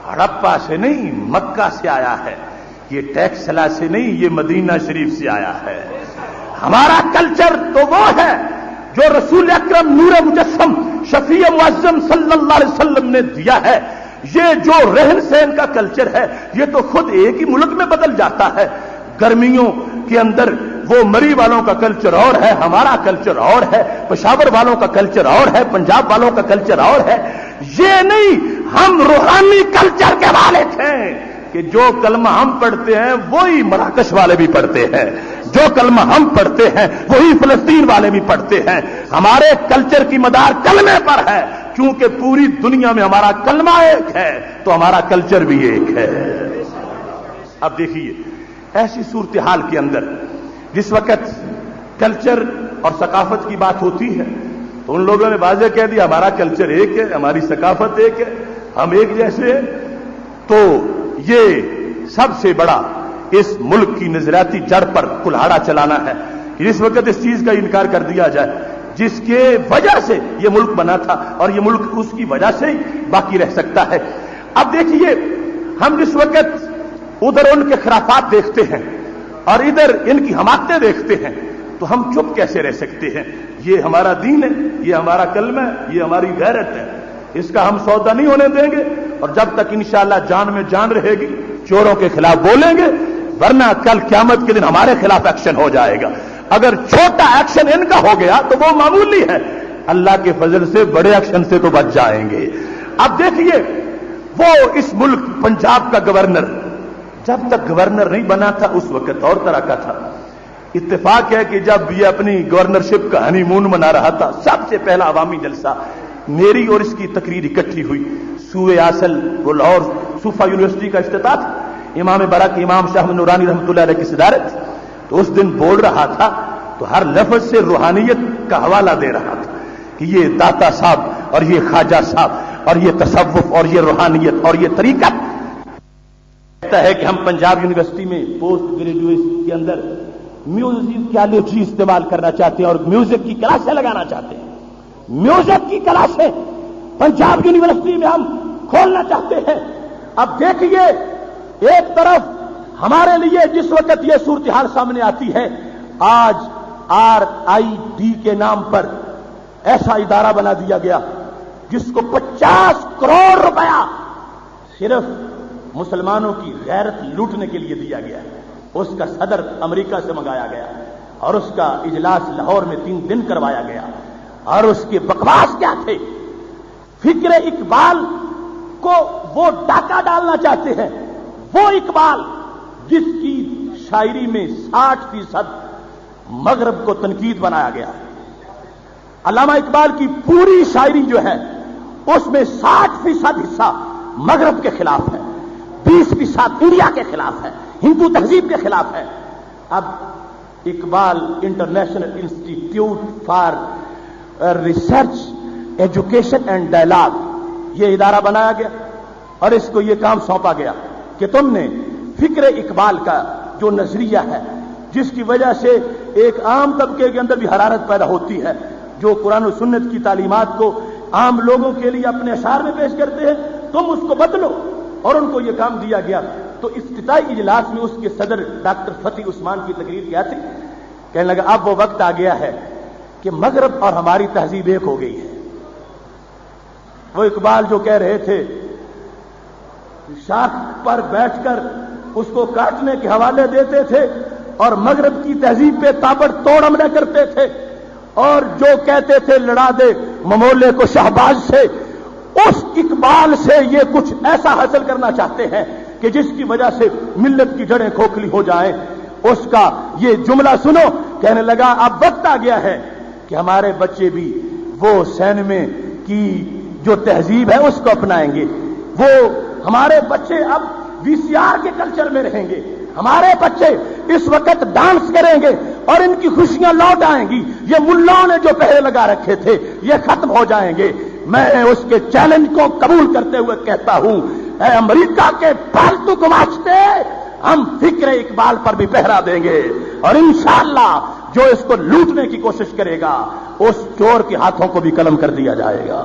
ہڑپا سے نہیں مکہ سے آیا ہے. یہ ٹیکسلا سے نہیں, یہ مدینہ شریف سے آیا ہے. ہمارا کلچر تو وہ ہے جو رسول اکرم نور مجسم شفیع معظم صلی اللہ علیہ وسلم نے دیا ہے. یہ جو رہن سہن کا کلچر ہے یہ تو خود ایک ہی ملک میں بدل جاتا ہے. گرمیوں کے اندر وہ مری والوں کا کلچر اور ہے, ہمارا کلچر اور ہے, پشاور والوں کا کلچر اور ہے, پنجاب والوں کا کلچر اور ہے. یہ نہیں, ہم روحانی کلچر کے والے تھے کہ جو کلمہ ہم پڑھتے ہیں وہی مراکش والے بھی پڑھتے ہیں, جو کلمہ ہم پڑھتے ہیں وہی فلسطین والے بھی پڑھتے ہیں. ہمارے کلچر کی مدار کلمے پر ہے, کیونکہ پوری دنیا میں ہمارا کلمہ ایک ہے, تو ہمارا کلچر بھی ایک ہے۔ اب دیکھیے ایسی صورتحال کے اندر جس وقت کلچر اور ثقافت کی بات ہوتی ہے تو ان لوگوں نے واضح کہہ دیا ہمارا کلچر ایک ہے، ہماری ثقافت ایک ہے، ہم ایک جیسے ہیں۔ تو یہ سب سے بڑا اس ملک کی نظریاتی جڑ پر کلہاڑا چلانا ہے کہ جس وقت اس چیز کا انکار کر دیا جائے جس کے وجہ سے یہ ملک بنا تھا اور یہ ملک اس کی وجہ سے ہی باقی رہ سکتا ہے۔ اب دیکھیے ہم جس وقت ادھر ان کے خرافات دیکھتے ہیں اور ادھر ان کی حماقتیں دیکھتے ہیں تو ہم چپ کیسے رہ سکتے ہیں؟ یہ ہمارا دین ہے، یہ ہمارا کلمہ ہے، یہ ہماری غیرت ہے، اس کا ہم سودا نہیں ہونے دیں گے، اور جب تک انشاءاللہ جان میں جان رہے گی چوروں کے خلاف بولیں گے، ورنہ کل قیامت کے دن ہمارے خلاف ایکشن ہو جائے گا۔ اگر چھوٹا ایکشن ان کا ہو گیا تو وہ معمولی ہے، اللہ کے فضل سے بڑے ایکشن سے تو بچ جائیں گے۔ اب دیکھیے وہ اس ملک پنجاب کا گورنر جب تک گورنر نہیں بنا تھا اس وقت اور طرح کا تھا۔ اتفاق ہے کہ جب یہ اپنی گورنرشپ کا ہنی مون منا رہا تھا سب سے پہلا عوامی جلسہ میری اور اس کی تقریر اکٹھی ہوئی، سوئے اصل وہ لاہور صوفہ یونیورسٹی کا افتتاح تھا، امام برک امام شاہ نورانی رحمۃ اللہ علیہ کی صدارت، تو اس دن بول رہا تھا تو ہر لفظ سے روحانیت کا حوالہ دے رہا تھا کہ یہ داتا صاحب اور یہ خواجہ صاحب اور یہ تصوف اور یہ روحانیت اور یہ طریقہ کہتا ہے کہ ہم پنجاب یونیورسٹی میں پوسٹ گریجویٹ کے اندر میوزیکالوجی استعمال کرنا چاہتے ہیں اور میوزک کی کلاسیں لگانا چاہتے ہیں، میوزک کی کلاسیں پنجاب یونیورسٹی میں ہم کھولنا چاہتے ہیں۔ اب دیکھیے ایک طرف ہمارے لیے جس وقت یہ صورتحال سامنے آتی ہے، آج RID کے نام پر ایسا ادارہ بنا دیا گیا جس کو 50 کروڑ روپیہ صرف مسلمانوں کی غیرت لوٹنے کے لیے دیا گیا ہے۔ اس کا صدر امریکہ سے منگایا گیا اور اس کا اجلاس لاہور میں 3 دن کروایا گیا، اور اس کے بکواس کیا تھے؟ فکر اقبال کو وہ ڈاکہ ڈالنا چاہتے ہیں، وہ اقبال جس کی شاعری میں 60% مغرب کو تنقید بنایا گیا۔ علامہ اقبال کی پوری شاعری جو ہے اس میں 60% حصہ مغرب کے خلاف ہے، 20% انڈیا کے خلاف ہے، ہندو تہذیب کے خلاف ہے۔ اب Iqbal international institute for research education and dialogue یہ ادارہ بنایا گیا اور اس کو یہ کام سونپا گیا کہ تم نے فکر اقبال کا جو نظریہ ہے جس کی وجہ سے ایک عام طبقے کے اندر بھی حرارت پیدا ہوتی ہے، جو قرآن و سنت کی تعلیمات کو عام لوگوں کے لیے اپنے اشعار میں پیش کرتے ہیں، تم اس کو بدلو، اور ان کو یہ کام دیا گیا۔ تو افتتاحی اجلاس میں اس کے صدر ڈاکٹر فتح عثمان کی تقریر کیا تھی؟ کہنے لگا اب وہ وقت آ گیا ہے کہ مغرب اور ہماری تہذیب ایک ہو گئی ہے۔ وہ اقبال جو کہہ رہے تھے شاخ پر بیٹھ کر اس کو کاٹنے کے حوالے دیتے تھے اور مغرب کی تہذیب پہ تابڑ توڑ حملے کرتے تھے، اور جو کہتے تھے لڑا دے ممولے کو شہباز سے، اس اقبال سے یہ کچھ ایسا حاصل کرنا چاہتے ہیں کہ جس کی وجہ سے ملت کی جڑیں کھوکھلی ہو جائیں۔ اس کا یہ جملہ سنو، کہنے لگا اب وقت آ گیا ہے کہ ہمارے بچے بھی وہ سینمے کی جو تہذیب ہے اس کو اپنائیں گے، وہ ہمارے بچے اب VCR کے کلچر میں رہیں گے، ہمارے بچے اس وقت ڈانس کریں گے اور ان کی خوشیاں لوٹ آئیں گی، یہ ملاؤں نے جو پہرے لگا رکھے تھے یہ ختم ہو جائیں گے۔ میں اس کے چیلنج کو قبول کرتے ہوئے کہتا ہوں، اے امریکہ کے پالتو گماشتے، ہم فکر اقبال پر بھی پہرا دیں گے، اور انشاءاللہ جو اس کو لوٹنے کی کوشش کرے گا اس چور کے ہاتھوں کو بھی قلم کر دیا جائے گا۔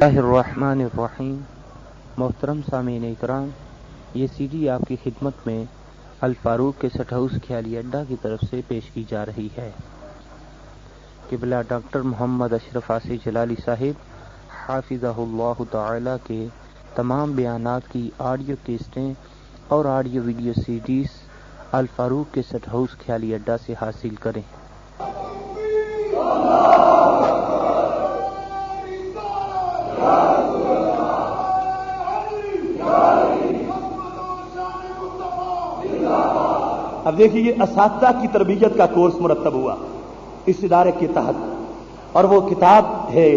اللہ الرحمن الرحیم۔ محترم سامعین اکرام، یہ CD آپ کی خدمت میں الفاروق کے سٹ ہاؤس خیالی اڈا کی طرف سے پیش کی جا رہی ہے۔ قبلہ ڈاکٹر محمد اشرف آصف جلالی صاحب حافظہ اللہ تعالی کے تمام بیانات کی آڈیو کیسٹیں اور آڈیو ویڈیو CDs الفاروق کے سٹ ہاؤس خیالی اڈا سے حاصل کریں۔ اب دیکھیے یہ اساتذہ کی تربیت کا کورس مرتب ہوا اس ادارے کے تحت، اور وہ کتاب ہے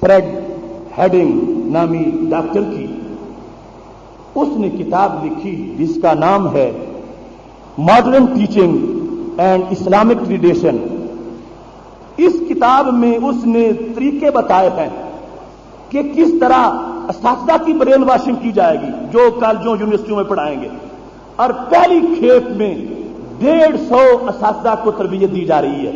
فریڈ ہیڈنگ نامی ڈاکٹر کی، اس نے کتاب لکھی جس کا نام ہے modern teaching and Islamic tradition. اس کتاب میں اس نے طریقے بتائے ہیں کہ کس طرح اساتذہ کی برین واشنگ کی جائے گی جو کالجوں یونیورسٹیوں میں پڑھائیں گے، اور پہلی کھیپ میں 150 اساتذہ کو تربیت دی جا رہی ہے۔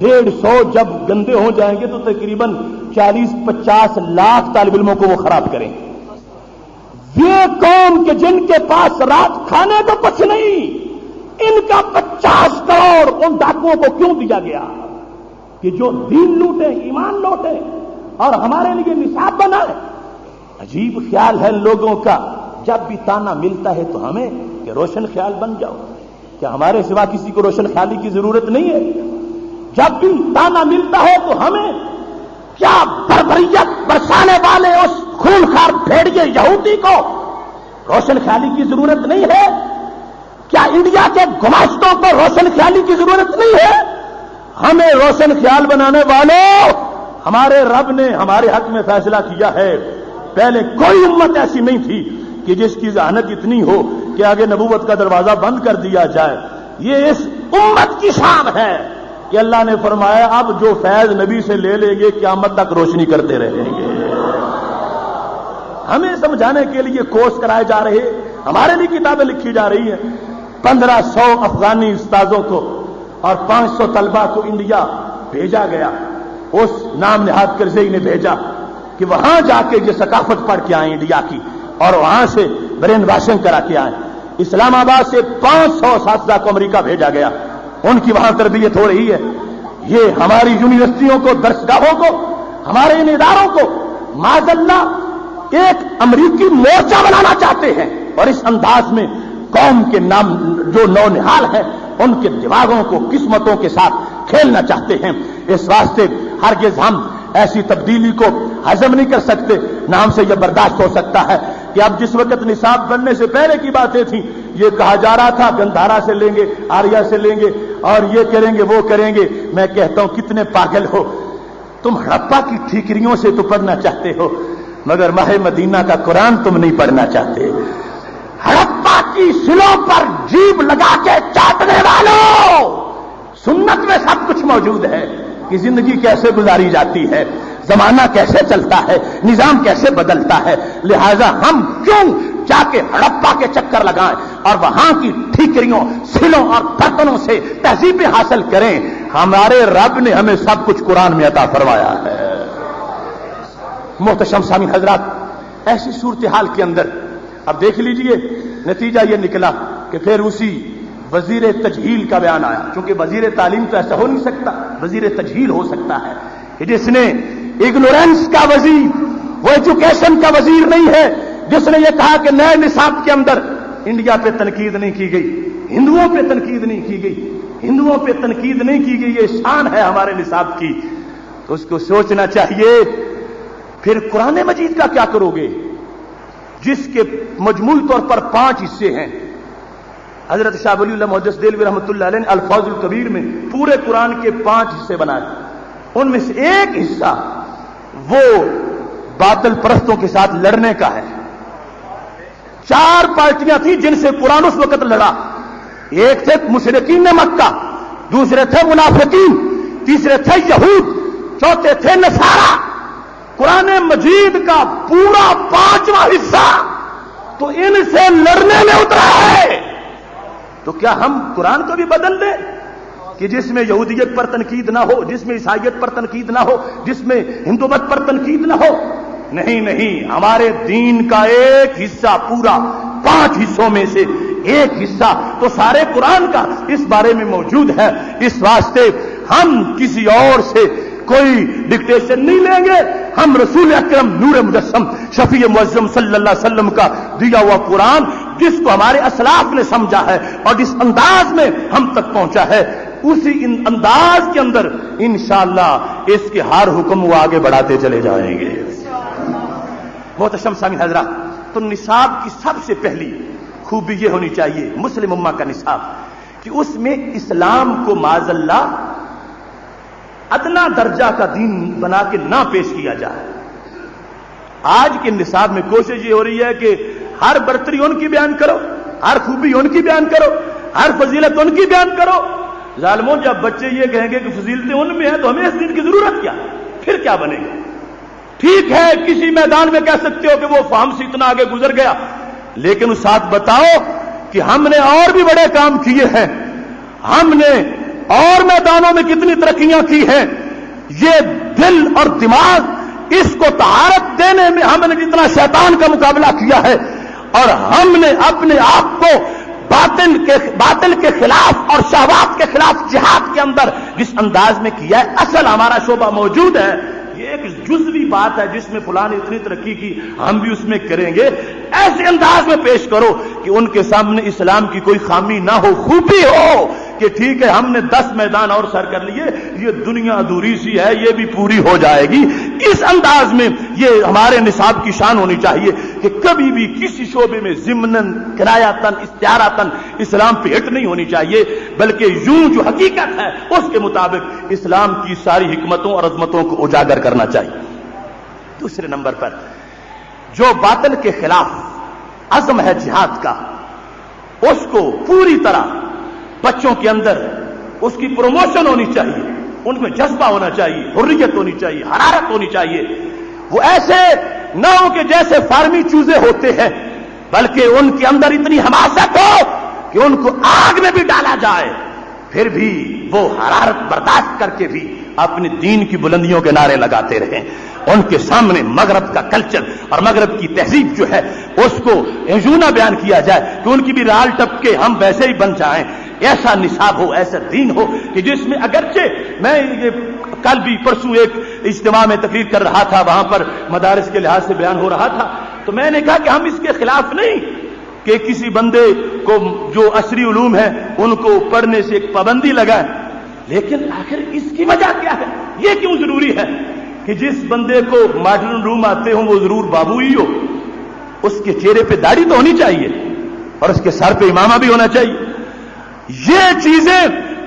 150 جب گندے ہو جائیں گے تو تقریباً 40-50 لاکھ طالب علموں کو وہ خراب کریں۔ یہ قوم کے جن کے پاس رات کھانے کو کچھ نہیں، ان کا 50 کروڑ ان ڈاکوؤں کو کیوں دیا گیا کہ جو دین لوٹے، ایمان لوٹے اور ہمارے لیے نصاب بنائے؟ عجیب خیال ہے لوگوں کا، جب بھی تانا ملتا ہے تو ہمیں کہ روشن خیال بن جاؤ، کیا ہمارے سوا کسی کو روشن خیالی کی ضرورت نہیں ہے؟ جب بھی تانا ملتا ہے تو ہمیں کیا بربریت برسانے والے اس خونخوار بھیڑیے یہودی کو روشن خیالی کی ضرورت نہیں ہے؟ کیا انڈیا کے گماشتوں کو روشن خیالی کی ضرورت نہیں ہے؟ ہمیں روشن خیال بنانے والوں، ہمارے رب نے ہمارے حق میں فیصلہ کیا ہے، پہلے کوئی امت ایسی نہیں تھی کہ جس کی ذہانت اتنی ہو کہ آگے نبوت کا دروازہ بند کر دیا جائے۔ یہ اس امت کی شان ہے کہ اللہ نے فرمایا اب جو فیض نبی سے لے لیں گے قیامت تک روشنی کرتے رہیں گے۔ ہمیں سمجھانے کے لیے کورس کرائے جا رہے، ہمارے لیے کتابیں لکھی جا رہی ہیں۔ 1500 افغانی استاذوں کو اور 500 طلبہ کو انڈیا بھیجا گیا، اس نام نہاد کرزئی نے بھیجا کہ وہاں جا کے یہ ثقافت پڑھ کے آئیں انڈیا کی، اور وہاں سے برین واشنگ کرا کے آئیں۔ اسلام آباد سے 500 اساتذہ کو امریکہ بھیجا گیا، ان کی وہاں تربیت ہو رہی ہے۔ یہ ہماری یونیورسٹیوں کو، درسگاہوں کو، ہمارے ان اداروں کو معاذ اللہ ایک امریکی مورچہ بنانا چاہتے ہیں، اور اس انداز میں قوم کے نام جو نونہال ہیں ان کے دماغوں کو قسمتوں کے ساتھ کھیلنا چاہتے ہیں۔ اس واسطے ہرگز ہم ایسی تبدیلی کو ہضم نہیں کر سکتے، نہ ہم سے یہ برداشت ہو سکتا ہے کہ اب جس وقت نصاب بننے سے پہلے کی باتیں تھیں، یہ کہا جا رہا تھا گندھارا سے لیں گے، آریہ سے لیں گے، اور یہ کریں گے وہ کریں گے۔ میں کہتا ہوں کتنے پاگل ہو تم، ہڑپا کی ٹھیکریوں سے تو پڑھنا چاہتے ہو مگر ماہ مدینہ کا قرآن تم نہیں پڑھنا چاہتے۔ ہڑپا کی سلوں پر جیب لگا کے چاٹنے والوں، سنت میں سب کچھ موجود ہے کہ زندگی کیسے گزاری جاتی ہے، زمانہ کیسے چلتا ہے، نظام کیسے بدلتا ہے، لہذا ہم کیوں جا کے ہڑپا کے چکر لگائیں اور وہاں کی ٹھیکریوں، سلوں اور برتنوں سے تہذیبیں حاصل کریں؟ ہمارے رب نے ہمیں سب کچھ قرآن میں عطا فرمایا ہے۔ محتشم سامعین حضرات، ایسی صورتحال کے اندر اب دیکھ لیجئے نتیجہ یہ نکلا کہ پھر اسی وزیر تجہیل کا بیان آیا، چونکہ وزیر تعلیم تو ایسا ہو نہیں سکتا، وزیر تجہیل ہو سکتا ہے کہ جس نے اگنورینس کا وزیر، وہ ایجوکیشن کا وزیر نہیں ہے جس نے یہ کہا کہ نئے نصاب کے اندر انڈیا پہ تنقید نہیں کی گئی، ہندوؤں پہ تنقید نہیں کی گئی، ہندوؤں پہ تنقید نہیں کی گئی، یہ شان ہے ہمارے نصاب کی۔ تو اس کو سوچنا چاہیے پھر قرآن مجید کا کیا کرو گے جس کے مجموعی طور پر 5 حصے ہیں۔ حضرت شاہ ولی اللہ محدث دہلوی رحمۃ اللہ علیہ نے الفاظ الکبیر میں پورے قرآن کے 5 حصے بنائے، ان میں سے ایک حصہ وہ باطل پرستوں کے ساتھ لڑنے کا ہے۔ 4 پارٹیاں تھیں جن سے قرآن اس وقت لڑا، ایک تھے مشرکین مکہ، دوسرے تھے منافقین، تیسرے تھے یہود، چوتھے تھے نصارا۔ قرآن مجید کا پورا 5واں حصہ تو ان سے لڑنے میں اترا ہے۔ تو کیا ہم قرآن کو بھی بدل دیں کہ جس میں یہودیت پر تنقید نہ ہو، جس میں عیسائیت پر تنقید نہ ہو، جس میں ہندو مت پر تنقید نہ ہو؟ نہیں نہیں، ہمارے دین کا ایک حصہ پورا 5 حصوں میں سے ایک حصہ تو سارے قرآن کا اس بارے میں موجود ہے۔ اس واسطے ہم کسی اور سے کوئی ڈکٹیشن نہیں لیں گے، ہم رسول اکرم نور مجسم شفیع معظم صلی اللہ علیہ وسلم کا دیا ہوا قرآن جس کو ہمارے اسلاف نے سمجھا ہے اور جس انداز میں ہم تک پہنچا ہے، اسی انداز کے اندر انشاءاللہ اس کے ہر حکم وہ آگے بڑھاتے چلے جائیں گے۔ محتشم سامعین حضرات، تو نصاب کی سب سے پہلی خوبی یہ ہونی چاہیے مسلم امہ کا نصاب کہ اس میں اسلام کو معاذ اللہ ادنا درجہ کا دین بنا کے نہ پیش کیا جائے. آج کے نصاب میں کوشش یہ ہو رہی ہے کہ ہر برتری ان کی بیان کرو, ہر خوبی ان کی بیان کرو, ہر فضیلت ان کی بیان کرو. ظالموں, جب بچے یہ کہیں گے کہ فضیلتیں ان میں ہیں تو ہمیں اس دین کی ضرورت کیا, پھر کیا بنے گا؟ ٹھیک ہے کسی میدان میں کہہ سکتے ہو کہ وہ فہم سے اتنا آگے گزر گیا, لیکن اس ساتھ بتاؤ کہ ہم نے اور بھی بڑے کام کیے ہیں, ہم نے اور میدانوں میں کتنی ترقیاں کی ہیں. یہ دل اور دماغ اس کو طہارت دینے میں ہم نے جتنا شیطان کا مقابلہ کیا ہے, اور ہم نے اپنے آپ کو باطل کے خلاف اور شہوات کے خلاف جہاد کے اندر جس انداز میں کیا ہے, اصل ہمارا شعبہ موجود ہے. یہ ایک جزوی بات ہے جس میں فلاں نے اتنی ترقی کی, ہم بھی اس میں کریں گے. ایسے انداز میں پیش کرو کہ ان کے سامنے اسلام کی کوئی خامی نہ ہو, خوبی ہو کہ ٹھیک ہے ہم نے 10 میدان اور سر کر لیے, یہ دنیا ادھوری سی ہے, یہ بھی پوری ہو جائے گی. اس انداز میں یہ ہمارے نصاب کی شان ہونی چاہیے کہ کبھی بھی کسی شعبے میں ضمناً کنایاتاً استعاراتاً اسلام پہ ہٹ نہیں ہونی چاہیے, بلکہ یوں جو حقیقت ہے اس کے مطابق اسلام کی ساری حکمتوں اور عظمتوں کو اجاگر کرنا چاہیے. دوسرے نمبر پر جو باطل کے خلاف عزم ہے جہاد کا, اس کو پوری طرح بچوں کے اندر اس کی پروموشن ہونی چاہیے, ان میں جذبہ ہونا چاہیے, حریت ہونی چاہیے, حرارت ہونی چاہیے. وہ ایسے نہ ہو کہ جیسے فارمی چوزے ہوتے ہیں, بلکہ ان کے اندر اتنی حماست ہو کہ ان کو آگ میں بھی ڈالا جائے پھر بھی وہ حرارت برداشت کر کے بھی اپنے دین کی بلندیوں کے نعرے لگاتے رہیں. ان کے سامنے مغرب کا کلچر اور مغرب کی تہذیب جو ہے اس کو یوں نہ بیان کیا جائے کہ ان کی بھی رال ٹپ کے ہم ویسے ہی بن جائیں. ایسا نصاب ہو, ایسا دین ہو کہ جس میں اگرچہ میں کل بھی پرسوں ایک اجتماع میں تقریر کر رہا تھا, وہاں پر مدارس کے لحاظ سے بیان ہو رہا تھا, تو میں نے کہا کہ ہم اس کے خلاف نہیں کہ کسی بندے کو جو عصری علوم ہیں ان کو پڑھنے سے ایک پابندی لگائیں, لیکن آخر اس کی وجہ کیا ہے؟ یہ کیوں ضروری ہے کہ جس بندے کو ماڈرن روم آتے ہوں وہ ضرور بابو ہی ہو؟ اس کے چہرے پہ داڑھی تو ہونی چاہیے اور اس کے سر پہ امامہ بھی ہونا چاہیے. یہ چیزیں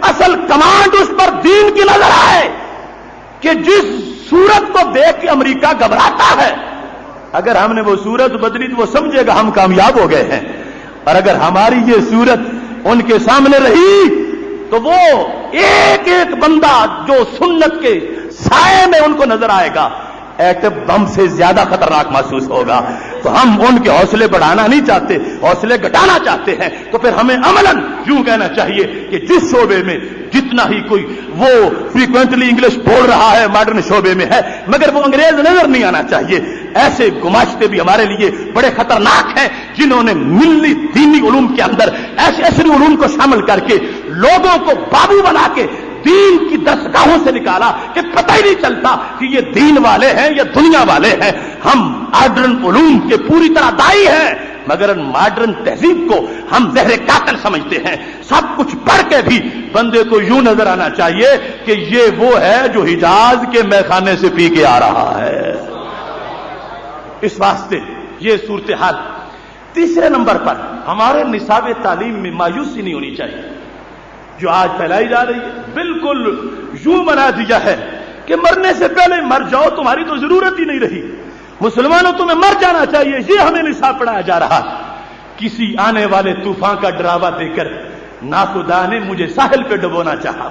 اصل کمانڈ اس پر دین کی نظر آئے کہ جس صورت کو دیکھ کے امریکہ گھبراتا ہے, اگر ہم نے وہ صورت بدلی تو وہ سمجھے گا ہم کامیاب ہو گئے ہیں, اور اگر ہماری یہ صورت ان کے سامنے رہی تو وہ ایک ایک بندہ جو سنت کے سائے میں ان کو نظر آئے گا ایٹم بم سے زیادہ خطرناک محسوس ہوگا. تو ہم ان کے حوصلے بڑھانا نہیں چاہتے, حوصلے گھٹانا چاہتے ہیں. تو پھر ہمیں عملاً یوں کہنا چاہیے کہ جس شعبے میں جتنا ہی کوئی وہ فریکوینٹلی انگلش بول رہا ہے ماڈرن شعبے میں ہے, مگر وہ انگریز نظر نہیں آنا چاہیے. ایسے گماشتے بھی ہمارے لیے بڑے خطرناک ہیں جنہوں نے ملی دینی علوم کے اندر ایسے عصری علوم کو شامل کر کے لوگوں کو بابو بنا کے دین کی دستگاہوں سے نکالا کہ پتہ ہی نہیں چلتا کہ یہ دین والے ہیں یا دنیا والے ہیں. ہم ماڈرن علوم کے پوری طرح دائی ہیں, مگر ماڈرن تہذیب کو ہم زہر قاتل سمجھتے ہیں. سب کچھ پڑھ کے بھی بندے کو یوں نظر آنا چاہیے کہ یہ وہ ہے جو حجاز کے میخانے سے پی کے آ رہا ہے. اس واسطے یہ صورتحال. تیسرے نمبر پر ہمارے نصاب تعلیم میں مایوسی نہیں ہونی چاہیے جو آج پھیلائی جا رہی ہے. بالکل یوں بنا دیا ہے کہ مرنے سے پہلے مر جاؤ, تمہاری تو ضرورت ہی نہیں رہی, مسلمانوں تمہیں مر جانا چاہیے, یہ ہمیں نصاب پڑھایا جا رہا. کسی آنے والے طوفان کا ڈراوا دے کر ناخدا نے مجھے ساحل پہ ڈبونا چاہا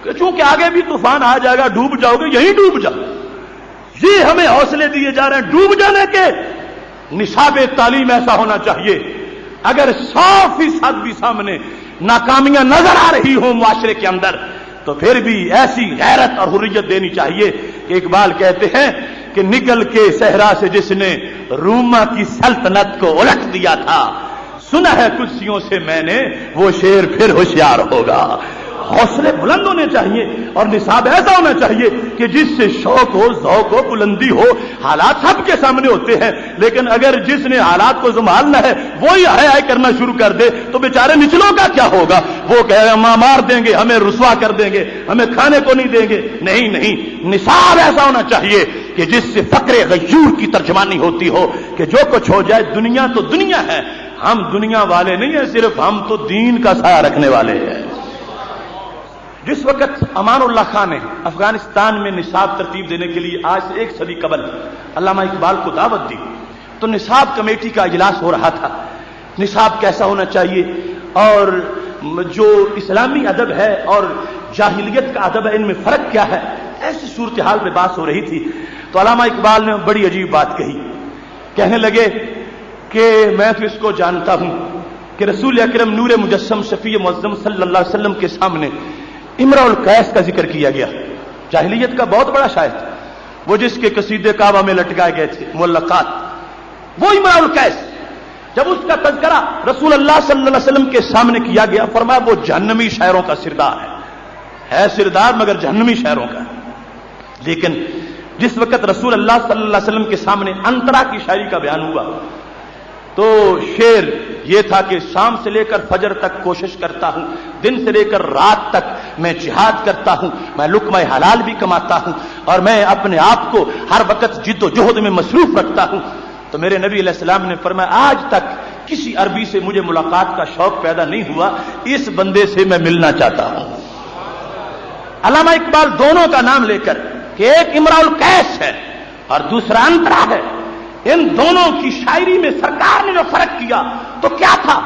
کہ چونکہ آگے بھی طوفان آ جائے گا, ڈوب جاؤ گے, یہیں ڈوب جاؤ. یہ ہمیں حوصلے دیے جا رہے ہیں ڈوب جانے کے. نصاب تعلیم ایسا ہونا چاہیے اگر 100% بھی سامنے ناکامیاں نظر آ رہی ہوں معاشرے کے اندر تو پھر بھی ایسی غیرت اور حریت دینی چاہیے کہ اقبال کہتے ہیں کہ نکل کے صحرا سے جس نے روما کی سلطنت کو الٹ دیا تھا, سنا ہے کرسیوں سے میں نے وہ شیر پھر ہوشیار ہوگا. حوصلے بلند ہونے چاہیے اور نصاب ایسا ہونا چاہیے کہ جس سے شوق ہو, ذوق ہو, بلندی ہو. حالات سب کے سامنے ہوتے ہیں, لیکن اگر جس نے حالات کو سنبھالنا ہے وہی ہائے کرنا شروع کر دے تو بیچارے نچلوں کا کیا ہوگا؟ وہ کہے گا ماں مار دیں گے, ہمیں رسوا کر دیں گے, ہمیں کھانے کو نہیں دیں گے. نہیں, نصاب ایسا ہونا چاہیے کہ جس سے فقر غیور کی ترجمانی ہوتی ہو کہ جو کچھ ہو جائے دنیا تو دنیا ہے, ہم دنیا والے نہیں ہیں، صرف ہم تو دین کا سایہ رکھنے والے ہیں۔ جس وقت امان اللہ خان نے افغانستان میں نصاب ترتیب دینے کے لیے آج سے 1 صدی قبل علامہ اقبال کو دعوت دی تو نصاب کمیٹی کا اجلاس ہو رہا تھا، نصاب کیسا ہونا چاہیے اور جو اسلامی ادب ہے اور جاہلیت کا ادب ہے ان میں فرق کیا ہے، ایسی صورتحال میں بات ہو رہی تھی تو علامہ اقبال نے بڑی عجیب بات کہی، کہنے لگے کہ میں تو اس کو جانتا ہوں کہ رسول اکرم نور مجسم شفیع معظم صلی اللہ علیہ وسلم کے سامنے امرؤ القیس کا ذکر کیا گیا، جاہلیت کا بہت بڑا شاعر، وہ جس کے قصیدے کعبہ میں لٹکائے گئے تھے معلقات، وہ امرؤ القیس جب اس کا تذکرہ رسول اللہ صلی اللہ علیہ وسلم کے سامنے کیا گیا فرمایا وہ جہنمی شاعروں کا سردار ہے سردار مگر جہنمی شاعروں کا۔ لیکن جس وقت رسول اللہ صلی اللہ علیہ وسلم کے سامنے انترا کی شاعری کا بیان ہوا تو شعر یہ تھا کہ شام سے لے کر فجر تک کوشش کرتا ہوں، دن سے لے کر رات تک میں جہاد کرتا ہوں، میں لقمہ حلال بھی کماتا ہوں اور میں اپنے آپ کو ہر وقت جد و جہد میں مصروف رکھتا ہوں۔ تو میرے نبی علیہ السلام نے فرمایا آج تک کسی عربی سے مجھے ملاقات کا شوق پیدا نہیں ہوا، اس بندے سے میں ملنا چاہتا ہوں۔ علامہ اقبال دونوں کا نام لے کر کہ ایک امرؤ القیس ہے اور دوسرا انترا ہے، ان دونوں کی شاعری میں سرکار نے جو فرق کیا تو کیا تھا؟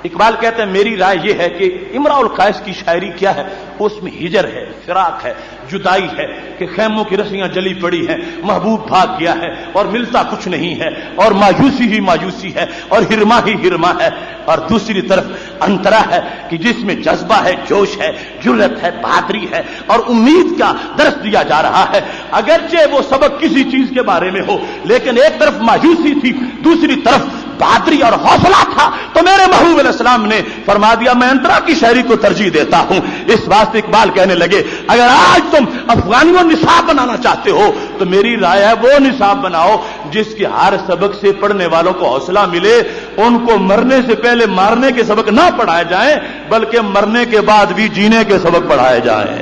اقبال کہتے ہیں میری رائے یہ ہے کہ امرؤ القیس کی شاعری کیا ہے، اس میں ہجر ہے، فراق ہے، جدائی ہے کہ خیموں کی رسیاں جلی پڑی ہیں، محبوب بھاگ گیا ہے اور ملتا کچھ نہیں ہے اور مایوسی ہی مایوسی ہے اور ہرما ہی ہرما ہے، اور دوسری طرف انترا ہے کہ جس میں جذبہ ہے، جوش ہے، جرأت ہے، بہادری ہے اور امید کا درس دیا جا رہا ہے، اگرچہ وہ سبق کسی چیز کے بارے میں ہو لیکن ایک طرف مایوسی تھی دوسری طرف بہادری اور حوصلہ تھا۔ تو میرے محبوب علیہ السلام نے فرما دیا میں انترا کی شاعری کو ترجیح دیتا ہوں۔ اس واسطے اقبال کہنے لگے اگر آج تم افغانیوں نصاب بنانا چاہتے ہو تو میری رائے ہے وہ نصاب بناؤ جس کے ہر سبق سے پڑھنے والوں کو حوصلہ ملے، ان کو مرنے سے پہلے مارنے کے سبق نہ پڑھائے جائیں بلکہ مرنے کے بعد بھی جینے کے سبق پڑھائے جائیں۔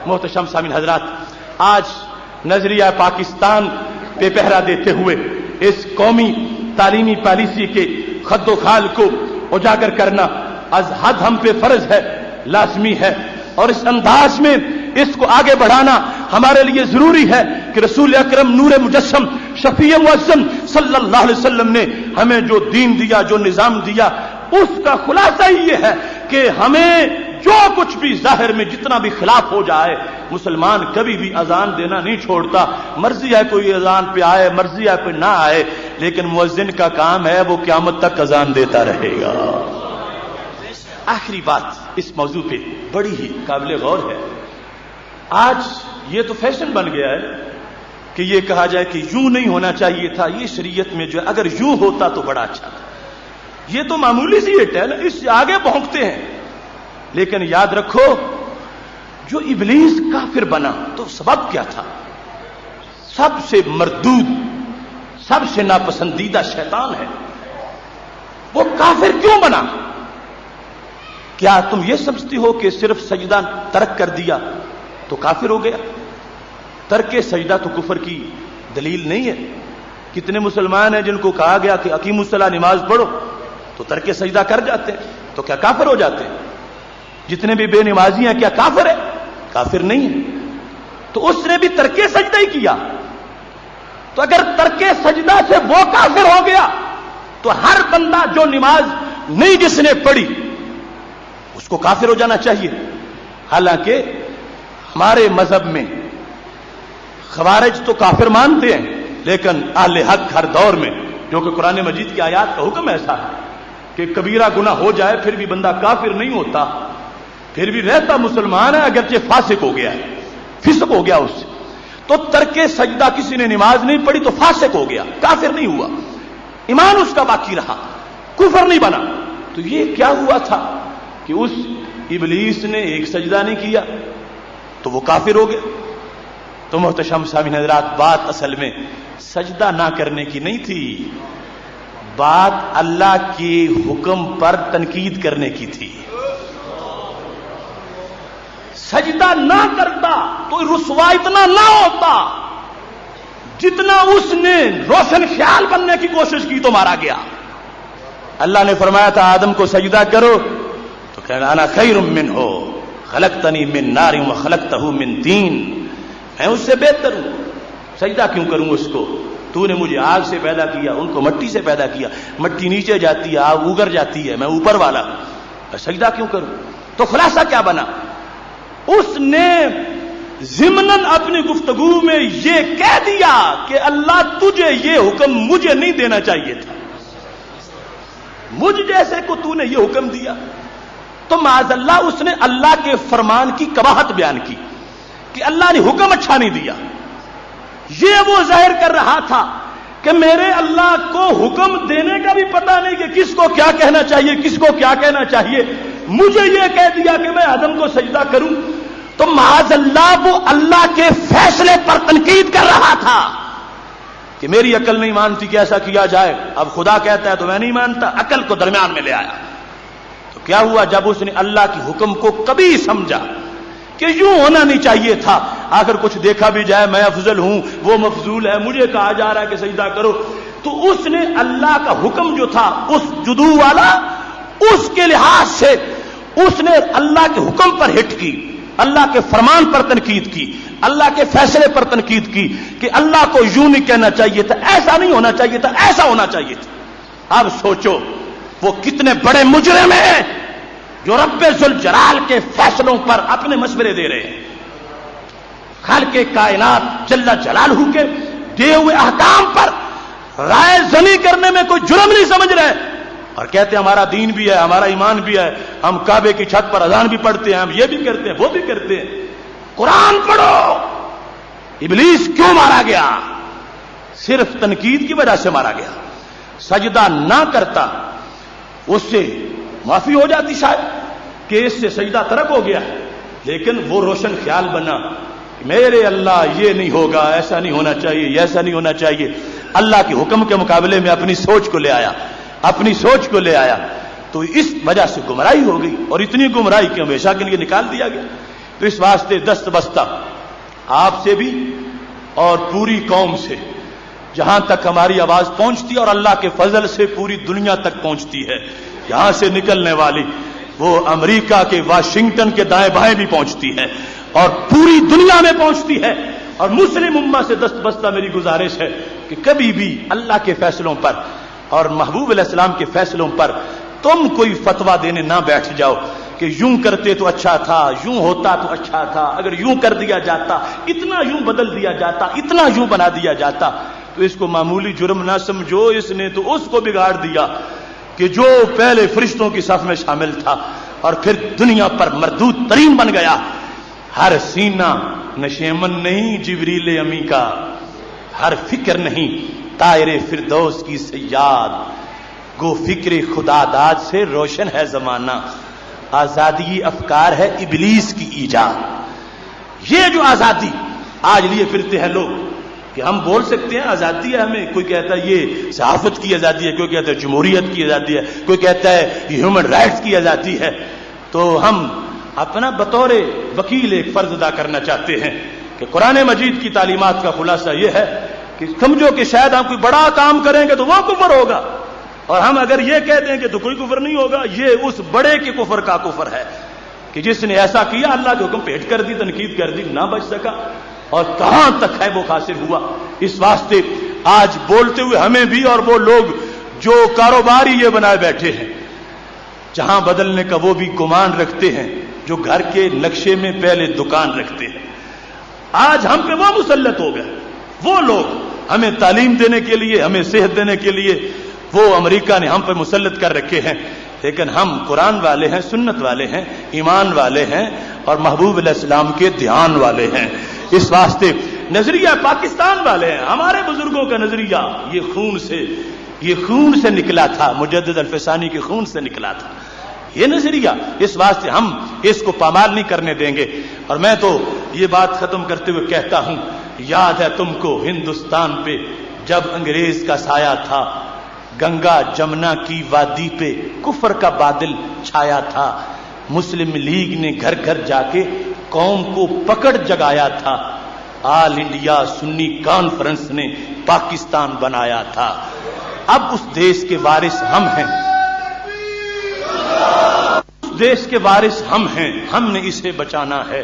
محترم سامعین حضرات، آج نظریہ پاکستان پہ پہرا دیتے ہوئے اس قومی تعلیمی پالیسی کے خد و خال کو اجاگر کرنا از حد ہم پہ فرض ہے، لازمی ہے، اور اس انداز میں اس کو آگے بڑھانا ہمارے لیے ضروری ہے کہ رسول اکرم نور مجسم شفیع معظم صلی اللہ علیہ وسلم نے ہمیں جو دین دیا، جو نظام دیا، اس کا خلاصہ یہ ہے کہ ہمیں جو کچھ بھی ظاہر میں جتنا بھی خلاف ہو جائے مسلمان کبھی بھی اذان دینا نہیں چھوڑتا، مرضی ہے کوئی اذان پہ آئے مرضی ہے پہ نہ آئے، لیکن مؤذن کا کام ہے وہ قیامت تک اذان دیتا رہے گا۔ آخری بات اس موضوع پہ بڑی ہی قابل غور ہے، آج یہ تو فیشن بن گیا ہے کہ یہ کہا جائے کہ یوں نہیں ہونا چاہیے تھا، یہ شریعت میں جو اگر یوں ہوتا تو بڑا اچھا تھا، یہ تو معمولی سی ہٹ ہے نا، اس سے آگے پہنچتے ہیں۔ لیکن یاد رکھو جو ابلیس کافر بنا تو سبب کیا تھا؟ سب سے مردود، سب سے ناپسندیدہ شیطان ہے، وہ کافر کیوں بنا؟ کیا تم یہ سمجھتی ہو کہ صرف سجدہ ترک کر دیا تو کافر ہو گیا؟ ترک سجدہ تو کفر کی دلیل نہیں ہے۔ کتنے مسلمان ہیں جن کو کہا گیا کہ اقیموا الصلاۃ نماز پڑھو تو ترک سجدہ کر جاتے ہیں، تو کیا کافر ہو جاتے ہیں؟ جتنے بھی بے نمازی ہیں کیا کافر ہے؟ کافر نہیں ہے، تو اس نے بھی ترک سجدہ ہی کیا، تو اگر ترک سجدہ سے وہ کافر ہو گیا تو ہر بندہ جو نماز نہیں جس نے پڑھی اس کو کافر ہو جانا چاہیے۔ حالانکہ ہمارے مذہب میں خوارج تو کافر مانتے ہیں، لیکن اہل حق ہر دور میں، جو کہ قرآن مجید کی آیات کا حکم ایسا ہے کہ کبیرہ گناہ ہو جائے پھر بھی بندہ کافر نہیں ہوتا، پھر بھی رہتا مسلمان ہے، اگرچہ فاسق ہو گیا ہے، فسق ہو گیا اس سے، تو ترک سجدہ کسی نے نماز نہیں پڑھی تو فاسق ہو گیا، کافر نہیں ہوا، ایمان اس کا باقی رہا، کفر نہیں بنا۔ تو یہ کیا ہوا تھا کہ اس ابلیس نے ایک سجدہ نہیں کیا تو وہ کافر ہو گیا۔ تو محترم سامعین حضرات، بات اصل میں سجدہ نہ کرنے کی نہیں تھی، بات اللہ کے حکم پر تنقید کرنے کی تھی۔ سجدہ نہ کرتا تو رسوا اتنا نہ ہوتا جتنا اس نے روشن خیال بننے کی کوشش کی تو مارا گیا۔ اللہ نے فرمایا تھا آدم کو سجدہ کرو تو کہنا انا خیر منہ خلقتنی من نار وخلقتہ من طین، میں اس سے بہتر ہوں، سجدہ کیوں کروں اس کو؟ تو نے مجھے آگ سے پیدا کیا، ان کو مٹی سے پیدا کیا، مٹی نیچے جاتی ہے، آگ اوگر جاتی ہے، میں اوپر والا ہوں، میں سجدہ کیوں کروں؟ تو خلاصہ کیا بنا؟ اس نے ضمناً اپنی گفتگو میں یہ کہہ دیا کہ اللہ تجھے یہ حکم مجھے نہیں دینا چاہیے تھا، مجھ جیسے کو تو نے یہ حکم دیا۔ تو معاذ اللہ اس نے اللہ کے فرمان کی قباحت بیان کی کہ اللہ نے حکم اچھا نہیں دیا۔ یہ وہ ظاہر کر رہا تھا کہ میرے اللہ کو حکم دینے کا بھی پتہ نہیں کہ کس کو کیا کہنا چاہیے، کس کو کیا کہنا چاہیے، مجھے یہ کہہ دیا کہ میں آدم کو سجدہ کروں۔ تو معاذ اللہ وہ اللہ کے فیصلے پر تنقید کر رہا تھا کہ میری عقل نہیں مانتی کہ ایسا کیا جائے، اب خدا کہتا ہے تو میں نہیں مانتا، عقل کو درمیان میں لے آیا۔ تو کیا ہوا جب اس نے اللہ کی حکم کو کبھی سمجھا کہ یوں ہونا نہیں چاہیے تھا، آخر کچھ دیکھا بھی جائے میں افضل ہوں وہ مفضول ہے، مجھے کہا جا رہا ہے کہ سجدہ کرو، تو اس نے اللہ کا حکم جو تھا اس جدو والا، اس کے لحاظ سے اس نے اللہ کے حکم پر ہٹ کی، اللہ کے فرمان پر تنقید کی، اللہ کے فیصلے پر تنقید کی کہ اللہ کو یوں نہیں کہنا چاہیے تھا، ایسا نہیں ہونا چاہیے تھا، ایسا ہونا چاہیے تھا۔ اب سوچو وہ کتنے بڑے مجرم ہیں جو رب ذوالجلال کے فیصلوں پر اپنے مشورے دے رہے ہیں، خالق کائنات جل جلالہ کے دیے ہوئے احکام پر رائے زنی کرنے میں کوئی جرم نہیں سمجھ رہے، اور کہتے ہیں ہمارا دین بھی ہے، ہمارا ایمان بھی ہے، ہم کعبے کی چھت پر اذان بھی پڑھتے ہیں، ہم یہ بھی کرتے ہیں وہ بھی کرتے ہیں۔ قرآن پڑھو، ابلیس کیوں مارا گیا؟ صرف تنقید کی وجہ سے مارا گیا۔ سجدہ نہ کرتا اس سے معافی ہو جاتی شاید کہ اس سے سجدہ ترک ہو گیا، لیکن وہ روشن خیال بنا کہ میرے اللہ یہ نہیں ہوگا، ایسا نہیں ہونا چاہیے، ایسا نہیں ہونا چاہیے، اللہ کے حکم کے مقابلے میں اپنی سوچ کو لے آیا، اپنی سوچ کو لے آیا، تو اس وجہ سے گمراہی ہو گئی، اور اتنی گمراہی کہ ہمیشہ کے لیے نکال دیا گیا۔ تو اس واسطے دست بستہ آپ سے بھی اور پوری قوم سے جہاں تک ہماری آواز پہنچتی ہے اور اللہ کے فضل سے پوری دنیا تک پہنچتی ہے، یہاں سے نکلنے والی وہ امریکہ کے واشنگٹن کے دائیں بائیں بھی پہنچتی ہے اور پوری دنیا میں پہنچتی ہے، اور مسلم امہ سے دست بستہ میری گزارش ہے کہ کبھی بھی اللہ کے فیصلوں پر اور محبوب علیہ السلام کے فیصلوں پر تم کوئی فتویٰ دینے نہ بیٹھ جاؤ کہ یوں کرتے تو اچھا تھا، یوں ہوتا تو اچھا تھا، اگر یوں کر دیا جاتا، اتنا یوں بدل دیا جاتا، اتنا یوں بنا دیا جاتا، تو اس کو معمولی جرم نہ سمجھو، اس نے تو اس کو بگاڑ دیا کہ جو پہلے فرشتوں کی صف میں شامل تھا اور پھر دنیا پر مردود ترین بن گیا۔ ہر سینہ نشیمن نہیں جبریل امی کا، ہر فکر نہیں طائر فردوس کی سیاد، گو فکر خدا داد سے روشن ہے زمانہ، آزادی افکار ہے ابلیس کی ایجاد۔ یہ جو آزادی آج لیے پھرتے ہیں لوگ کہ ہم بول سکتے ہیں آزادی ہے ہمیں، کوئی کہتا ہے یہ صحافت کی آزادی ہے، کوئی کہتا ہے جمہوریت کی آزادی ہے، کوئی کہتا ہے یہ ہیومن رائٹس کی آزادی ہے، تو ہم اپنا بطور وکیل ایک فرض ادا کرنا چاہتے ہیں کہ قرآن مجید کی تعلیمات کا خلاصہ یہ ہے کہ سمجھو کہ شاید ہم کوئی بڑا کام کریں گے تو وہ کفر ہوگا، اور ہم اگر یہ کہہ دیں کہ تو کوئی کفر نہیں ہوگا، یہ اس بڑے کے کفر کا کفر ہے کہ جس نے ایسا کیا اللہ کے حکم پہ ہٹ کر دی، تنقید کر دی، نہ بچ سکا، اور کہاں تک ہے وہ خاسر ہوا۔ اس واسطے آج بولتے ہوئے ہمیں بھی اور وہ لوگ جو کاروباری یہ بنائے بیٹھے ہیں، جہاں بدلنے کا وہ بھی گمان رکھتے ہیں جو گھر کے نقشے میں پہلے دکان رکھتے ہیں، آج ہم پہ وہ مسلط ہو گئے، وہ لوگ ہمیں تعلیم دینے کے لیے، ہمیں صحت دینے کے لیے وہ امریکہ نے ہم پہ مسلط کر رکھے ہیں، لیکن ہم قرآن والے ہیں، سنت والے ہیں، ایمان والے ہیں اور محبوب علیہ السلام کے دھیان والے ہیں۔ اس واسطے نظریہ پاکستان والے ہیں، ہمارے بزرگوں کا نظریہ یہ خون سے نکلا تھا، مجدد الفسانی کے خون سے نکلا تھا یہ نظریہ، اس واسطے ہم اس کو پامال نہیں کرنے دیں گے۔ اور میں تو یہ بات ختم کرتے ہوئے کہتا ہوں، یاد ہے تم کو ہندوستان پہ جب انگریز کا سایہ تھا، گنگا جمنا کی وادی پہ کفر کا بادل چھایا تھا، مسلم لیگ نے گھر گھر جا کے قوم کو پکڑ جگایا تھا، آل انڈیا سنی کانفرنس نے پاکستان بنایا تھا۔ اب اس دیش کے وارث ہم ہیں، دیش کے وارث ہم ہیں، ہم نے اسے بچانا ہے۔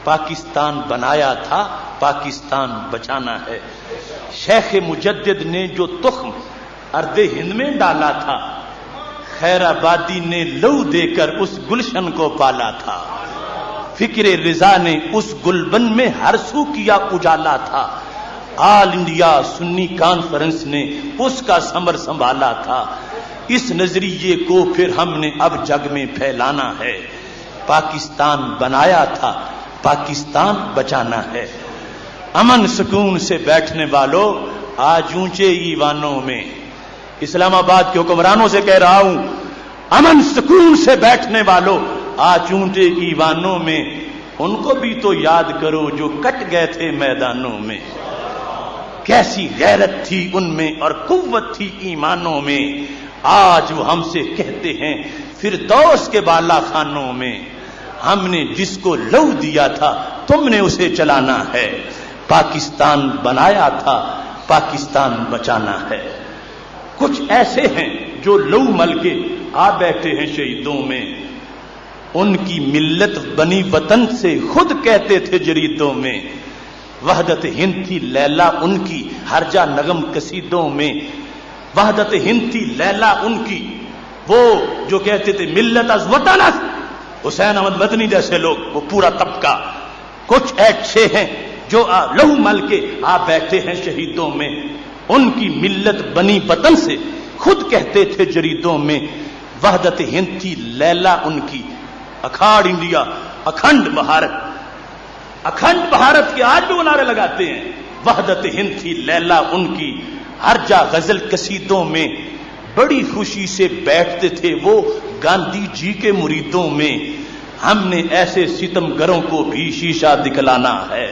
پاکستان بنایا تھا، پاکستان بچانا ہے۔ شیخ مجدد نے جو تخم ارد ہند میں ڈالا تھا، خیر آبادی نے لو دے کر اس گلشن کو پالا تھا۔ فکر رضا نے اس گلبن میں ہر سو کیا اجالا تھا۔ آل انڈیا سنی کانفرنس نے اس کا ثمر سنبھالا تھا۔ اس نظریے کو پھر ہم نے اب جگ میں پھیلانا ہے۔ پاکستان بنایا تھا، پاکستان بچانا ہے۔ امن سکون سے بیٹھنے والوں آج اونچے ایوانوں میں، اسلام آباد کے حکمرانوں سے کہہ رہا ہوں، امن سکون سے بیٹھنے والوں آج اونچے ایوانوں میں، ان کو بھی تو یاد کرو جو کٹ گئے تھے میدانوں میں۔ کیسی غیرت تھی ان میں اور قوت تھی ایمانوں میں، آج وہ ہم سے کہتے ہیں فردوس کے بالا خانوں میں، ہم نے جس کو لو دیا تھا تم نے اسے چلانا ہے۔ پاکستان بنایا تھا، پاکستان بچانا ہے۔ کچھ ایسے ہیں جو لو مل کے آ بیٹھے ہیں شہیدوں میں، ان کی ملت بنی وطن سے خود کہتے تھے جریدوں میں۔ وحدت ہند تھی لیلا ان کی ہر جا نغم قصیدوں میں، وحدت ہند تھی لیلا ان کی، وہ جو کہتے تھے ملت از وطن از، حسین احمد مدنی جیسے لوگ، وہ پورا طبقہ۔ کچھ ایسے ہیں جو لہو مل کے آ بیٹھے ہیں شہیدوں میں، ان کی ملت بنی وطن سے خود کہتے تھے جریدوں میں۔ وحدت ہند تھی لیلا ان کی، اکھاڑ انڈیا اکھنڈ بھارت، اکھنڈ بھارت کے آج بھی وہ نعرے لگاتے ہیں۔ وحدت ہند تھی لیلا ان کی، ہر جا غزل قصیدوں میں، بڑی خوشی سے بیٹھتے تھے وہ گاندھی جی کے مریدوں میں۔ ہم نے ایسے ستم گروں کو بھی شیشہ دکھلانا ہے۔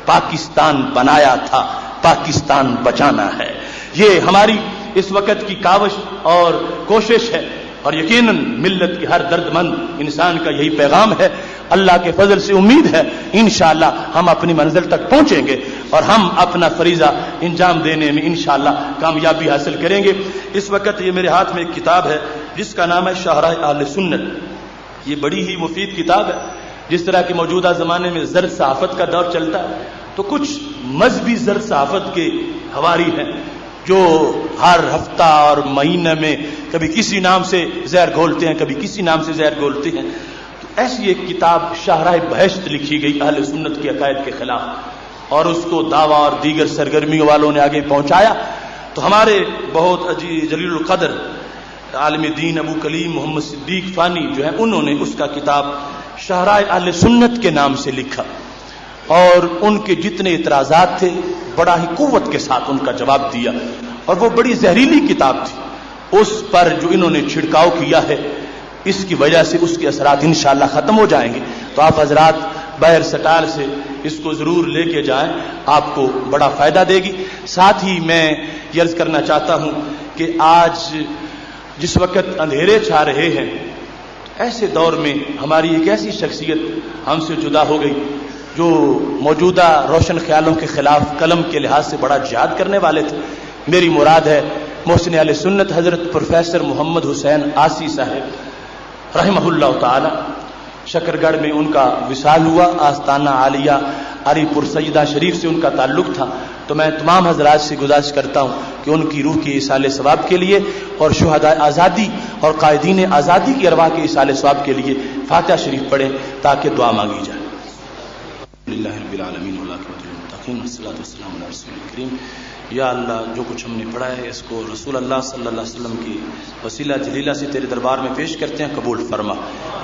پاکستان بنایا تھا، پاکستان بچانا ہے۔ یہ ہماری اس وقت کی کاوش اور کوشش ہے، اور یقیناً ملت کی ہر درد مند انسان کا یہی پیغام ہے۔ اللہ کے فضل سے امید ہے انشاءاللہ ہم اپنی منزل تک پہنچیں گے اور ہم اپنا فریضہ انجام دینے میں انشاءاللہ کامیابی حاصل کریں گے۔ اس وقت یہ میرے ہاتھ میں ایک کتاب ہے جس کا نام ہے شاہراہ اہل سنت۔ یہ بڑی ہی مفید کتاب ہے۔ جس طرح کہ موجودہ زمانے میں زرد صحافت کا دور چلتا ہے، تو کچھ مذہبی زرد صحافت کے حواری ہیں جو ہر ہفتہ اور مہینے میں کبھی کسی نام سے زہر گھولتے ہیں، کبھی کسی نام سے زہر گھولتے ہیں۔ تو ایسی ایک کتاب شاہراہ بہشت لکھی گئی اہل سنت کے عقائد کے خلاف، اور اس کو دعویٰ اور دیگر سرگرمیوں والوں نے آگے پہنچایا۔ تو ہمارے بہت جلیل القدر عالم دین ابو کلیم محمد صدیق فانی جو ہے، انہوں نے اس کا کتاب شاہراہ اہل سنت کے نام سے لکھا، اور ان کے جتنے اعتراضات تھے بڑا ہی قوت کے ساتھ ان کا جواب دیا، اور وہ بڑی زہریلی کتاب تھی۔ اس پر جو انہوں نے چھڑکاؤ کیا ہے، اس کی وجہ سے اس کے اثرات انشاءاللہ ختم ہو جائیں گے۔ تو آپ حضرات بہر سٹال سے اس کو ضرور لے کے جائیں، آپ کو بڑا فائدہ دے گی۔ ساتھ ہی میں یہ عرض کرنا چاہتا ہوں کہ آج جس وقت اندھیرے چھا رہے ہیں، ایسے دور میں ہماری ایک ایسی شخصیت ہم سے جدا ہو گئی جو موجودہ روشن خیالوں کے خلاف قلم کے لحاظ سے بڑا جہاد کرنے والے تھے۔ میری مراد ہے محسن اہل سنت حضرت پروفیسر محمد حسین آسی صاحب رحمہ اللہ تعالی۔ شکرگڑھ میں ان کا وصال ہوا، آستانہ عالیہ علی پور سیدہ شریف سے ان کا تعلق تھا۔ تو میں تمام حضرات سے گزارش کرتا ہوں کہ ان کی روح کے ایصال ثواب کے لیے اور شہداء آزادی اور قائدین آزادی کی ارواح کے ایصال ثواب کے لیے فاتحہ شریف پڑھیں تاکہ دعا مانگی جائے۔ الحمدللہ رب العالمین والعاقبۃ للمتقین والصلاۃ والسلام علی رسول کریم۔ یا اللہ، جو کچھ ہم نے پڑھا ہے اس کو رسول اللہ صلی اللہ علیہ وسلم کی وسیلہ جلیلہ سے تیرے دربار میں پیش کرتے ہیں، قبول فرما۔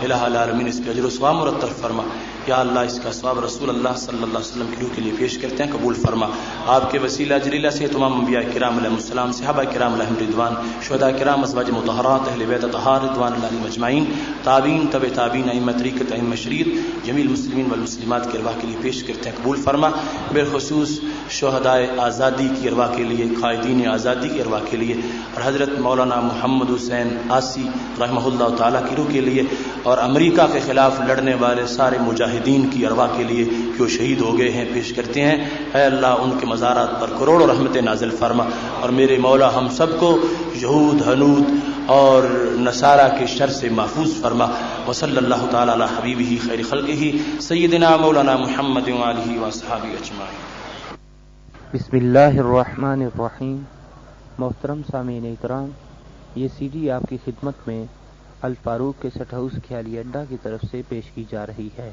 الہ العالمین اس کے اجر و ثواب مرتب فرما۔ یا اللہ، اس کا ثواب رسول اللہ صلی اللہ علیہ وسلم کی روح کے لیے پیش کرتے ہیں، قبول فرما۔ آپ کے وسیلہ جلیلہ سے تمام انبیاء کرام علیہ السلام، صحابہ کرام علیہم رضوان، شہداء کرام، ازواج مطہرات، اہل بیت اطہار رضوان اللہ علیہم اجمعین، تابعین، تبع تابعین، ائمہ طریقت، ائمہ شریعت، جمیع المسلمین والمسلمات کی ارواح کے لیے پیش کرتے ہیں، قبول فرما۔ بالخصوص شہداء آزادی کی ارواح کے لیے، قائدین آزادی کی ارواح کے لیے، اور حضرت مولانا محمد حسین آسی رحمہ اللہ تعالیٰ کی روح کے لیے، اور امریکہ کے خلاف لڑنے والے سارے مجاہدین کی ارواح کے لیے جو شہید ہو گئے ہیں، پیش کرتے ہیں۔ اے اللہ، ان کے مزارات پر کروڑوں رحمت نازل فرما، اور میرے مولا ہم سب کو یہود، ہنود اور نصارہ کے شر سے محفوظ فرما. وصلی اللہ تعالی علی حبیبہ خیر خلقہ سیدنا مولانا محمد وآلہ وصحبہ اجمعین. بسم اللہ الرحمن الرحیم. محترم سامعین اکرام، یہ سی ڈی آپ کی خدمت میں الفاروق کے سٹ ہاؤس خیالی اڈا کی طرف سے پیش کی جا رہی ہے.